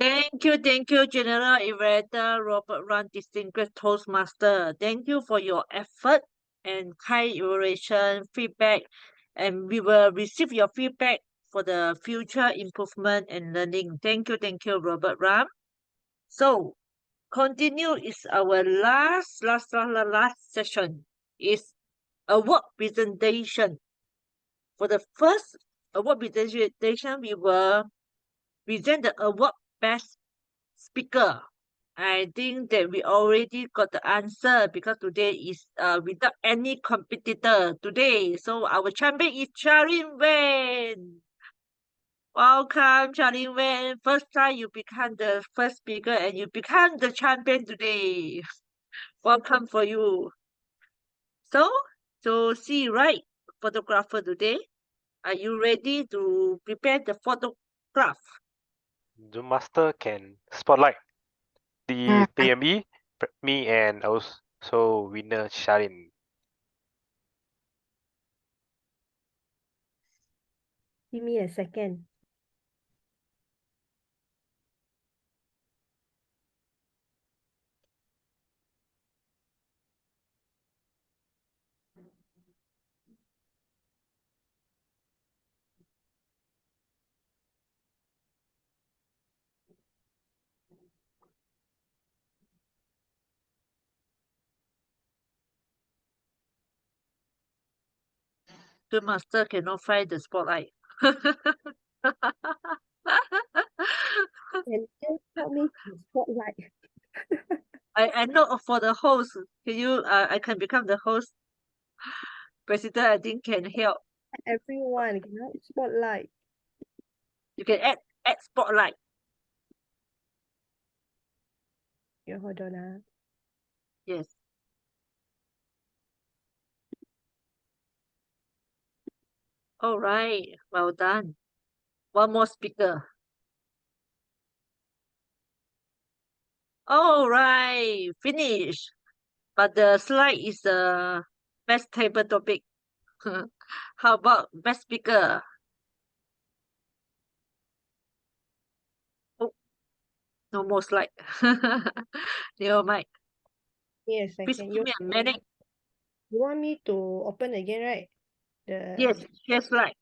day. Thank you, General Evaluator Robert Ram, distinguished Toastmaster. Thank you for your effort and kind evaluation feedback, and we will receive your feedback for the future improvement and learning. Thank you, Robert Ram. So, continue is our last session. Is award presentation. For the first award presentation, we will present the award best speaker. I think that we already got the answer because today is without any competitor today. So our champion is Charlene Weng. Welcome, Charlene Weng. First time you become the first speaker and you become the champion today. Welcome for you. So see, right, photographer today. Are you ready to prepare the photograph? The master can spotlight the PME, me, and also winner Charlene. Give me a second. The master cannot find the spotlight. Can you help me to spotlight? I know for the host. Can you? I can become the host. President, I think can help. Everyone cannot spotlight. You can add spotlight. You hold on. Yes. All right. Well done. One more speaker. All right. Finish. But the slide is the best table topic. How about best speaker? Oh, no more slide. Never mind. Yes, Please give me a minute. You want me to open again, right? Yes, share slide.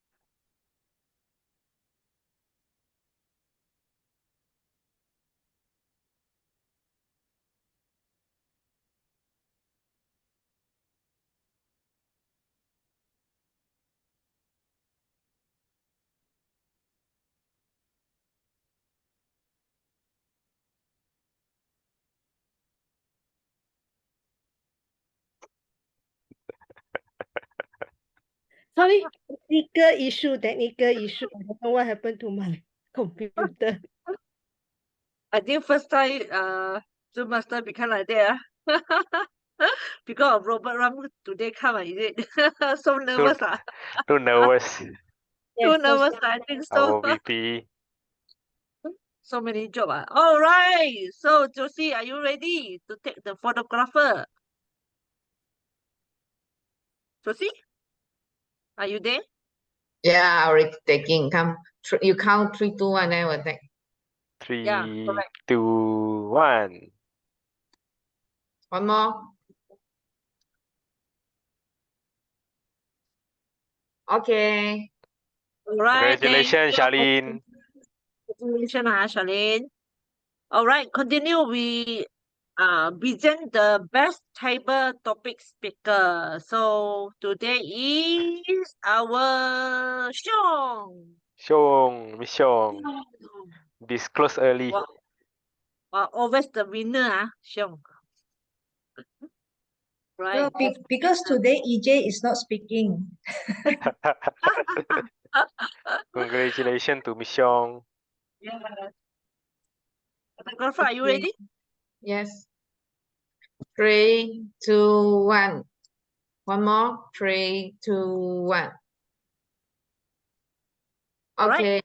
Sorry, technical issue. I don't know what happened to my computer. I think first time Zoom master become like that. Because of Robert Ram today come, is it? So nervous. Too nervous. Too nervous, I think so. Our VP. So many job. All right. So Josie, are you ready to take the photographer? Josie, are you there? Yeah, already taking. Come, you count 3, 2, 1, I will take. 3, 2, 1. One more. Okay. All right. Congratulations, Charlene. Congratulations, Charlene. All right. Continue. We present the best table topic speaker. So today is our Siong. Miss Siong. Disclose early. Always the winner, Siong. Right. No, because today EJ is not speaking. Congratulations to Miss Siong. Yeah. Photographer, are you ready? Yes. 3, 2, 1. One more. 3, 2, 1. Okay.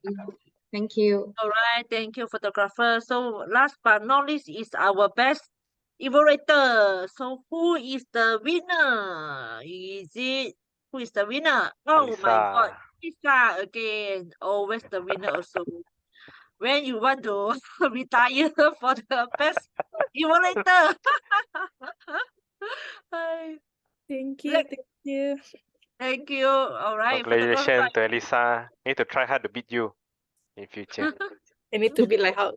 Thank you. All right, thank you, photographer. So last but not least is our best evaluator. So who is the winner? Who is the winner? Oh my God, Elisa. Lisa again. Always the winner also. When you want to retire for the best evaluator. Thank you. Let- Thank you. Thank you. All right, photographer. Congratulations to Elisa. Need to try hard to beat you in future. I need to be like how.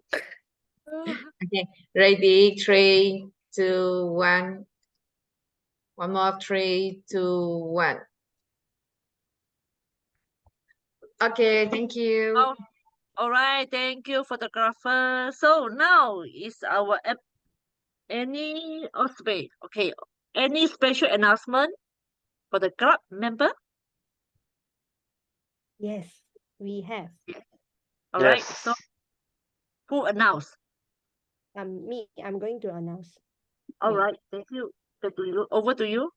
Okay, ready, 3, 2, 1. One more, 3, 2, 1. Okay, thank you. Oh, all right, thank you, photographer. So now is our any okay, any special announcement for the club member? Yes, we have. All right, so who announced? Me, I'm going to announce. All Okay. right, thank you. Over to you.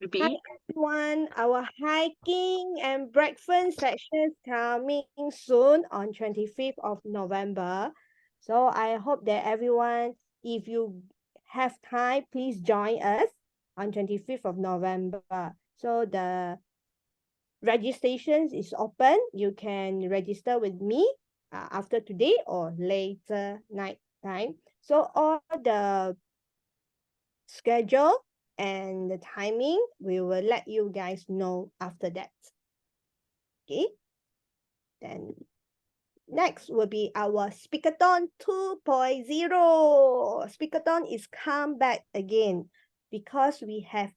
Hi everyone, our hiking and breakfast sessions coming soon on 25th of November. So I hope that everyone, if you have time, please join us on 25th of November. So the registration is open. You can register with me after today or later night time. So all the schedule and the timing, we will let you guys know after that. Okay. Then next will be our Speakathon 2.0. Speakathon is come back again because we have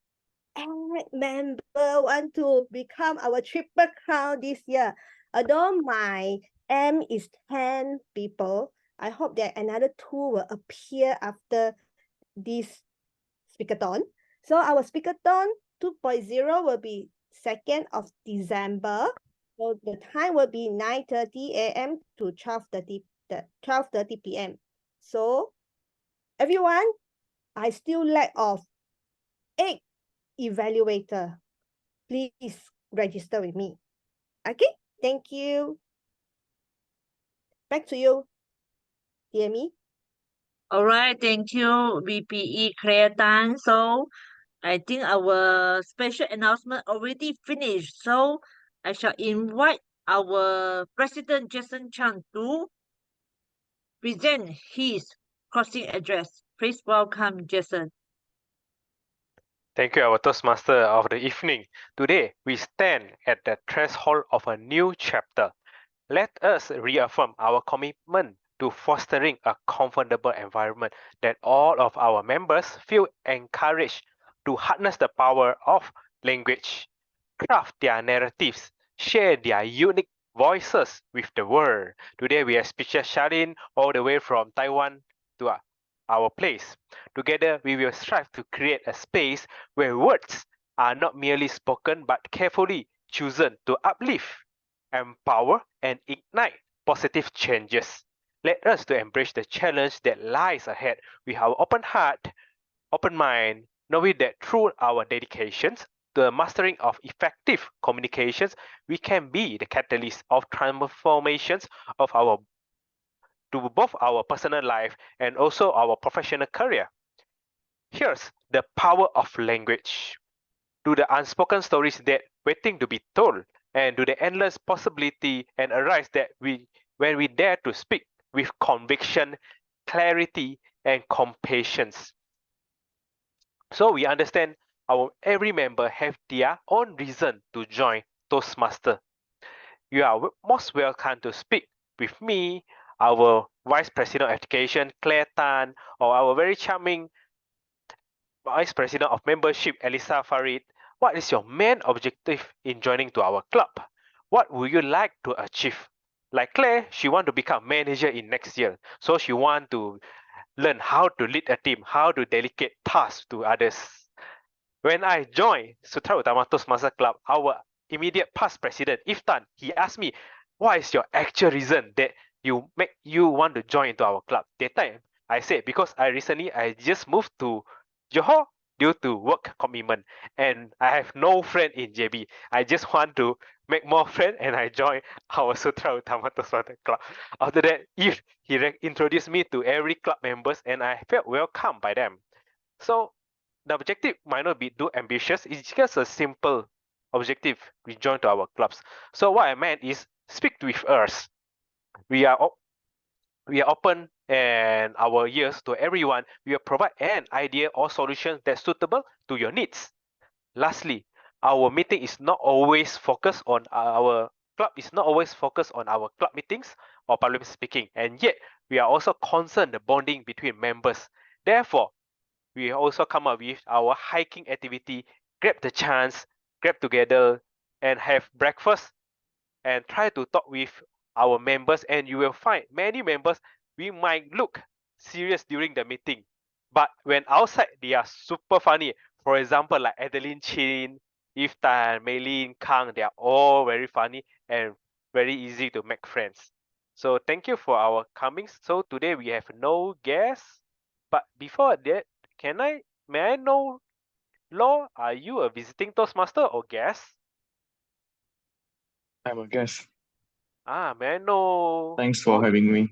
8 member want to become our triple crown this year. Although my aim is 10 people, I hope that another 2 will appear after this Speakathon. So our Speakathon 2.0 will be 2nd of December. So the time will be 9:30 a.m. to 12:30 p.m. So everyone, I still lack of 8 evaluator. Please register with me. Okay, thank you. Back to you, dear me. All right, thank you, VPE Creatan. So I think our special announcement already finished. So I shall invite our President Jason Chan to present his closing address. Please welcome Jason. Thank you, our Toastmaster of the evening. Today, we stand at the threshold of a new chapter. Let us reaffirm our commitment to fostering a comfortable environment that all of our members feel encouraged to harness the power of language, craft their narratives, share their unique voices with the world. Today, we have speaker Charlene all the way from Taiwan to our place. Together, we will strive to create a space where words are not merely spoken but carefully chosen to uplift, empower, and ignite positive changes. Let us to embrace the challenge that lies ahead with our open heart, open mind, knowing that through our dedications to the mastering of effective communications, we can be the catalyst of transformations of our to both our personal life and also our professional career. Here's the power of language. To the unspoken stories that waiting to be told, and to the endless possibility and arise that when we dare to speak with conviction, clarity, and compassion. So we understand our every member have their own reason to join Toastmaster. You are most welcome to speak with me, our Vice President of Education, Claire Tan, or our very charming Vice President of Membership, Elisa Farid. What is your main objective in joining to our club? What would you like to achieve? Like Claire, she want to become manager in next year. So she want to learn how to lead a team, how to delegate tasks to others. When I joined Sutera Utama Toastmasters Club, our immediate past president, Iftan, he asked me, what is your actual reason that you want to join into our club? That time, I said, because I just moved to Johor due to work commitment and I have no friend in JB. I just want to make more friends, and I joined our Sutera Utama Toastmasters Club. After that, he introduced me to every club members, and I felt welcome by them. So the objective might not be too ambitious. It's just a simple objective. We join to our clubs. So what I meant is speak with us. We are open and our ears to everyone. We will provide an idea or solution that's suitable to your needs. Lastly, our meeting is not always focused on our club meetings or public speaking, and yet we are also concerned the bonding between members. Therefore, we also come up with our hiking activity, grab the chance, grab together and have breakfast and try to talk with our members, and you will find many members we might look serious during the meeting, but when outside they are super funny. For example, like Adeline Chin, Iftan, Maylin, Kang, they are all very funny and very easy to make friends. So thank you for our coming. So today we have no guests, but before that, may I know, Law, are you a visiting Toastmaster or guest? I'm a guest. May I know Thanks for having me.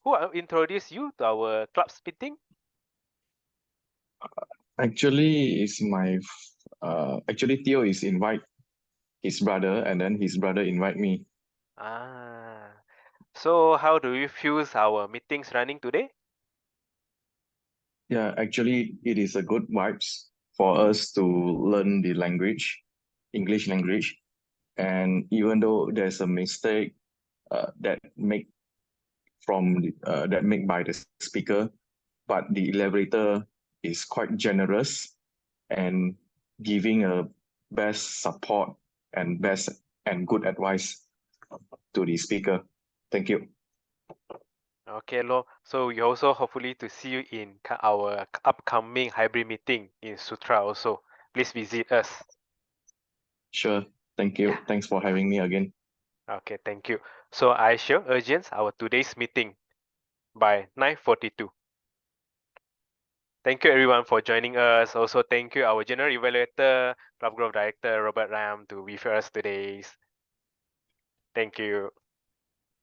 who introduced you to our club's meeting? Actually, Theo is invite his brother, and then his brother invite me. So how do you feel our meetings running today? Yeah, actually, it is a good vibes for us to learn the language, English language, and even though there's a mistake that made by the speaker, but the elaborator is quite generous and giving a best support and best and good advice to the speaker. Thank you. Okay, Lo. So we also hopefully to see you in our upcoming hybrid meeting in Sutera also. Please visit us. Sure. Thank you. Thanks for having me again. Okay, thank you. So I shall urgent our today's meeting by 9:42. Thank you everyone for joining us. Also thank you our General Evaluator, Club Growth Director Robert Ram to be with us today. Thank you.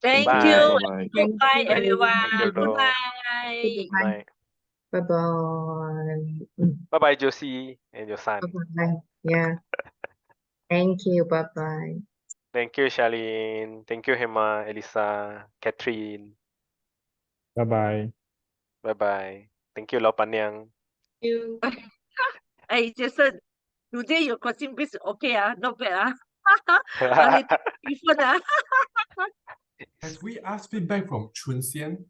Thank Bye. you. Bye. Goodbye, everyone. Thank you, Lo. Goodbye. Bye. Bye-bye. Bye-bye, Josie and your son. Bye-bye. Yeah. Thank you. Bye-bye. Thank you, Charlene. Thank you, Hema, Elisa, Catherine. Bye-bye. Bye-bye. Thank you, Lau Panyang. You. Hey, Jason, today your costume piece okay, not bad, a little different, As we ask feedback from Chun Xian.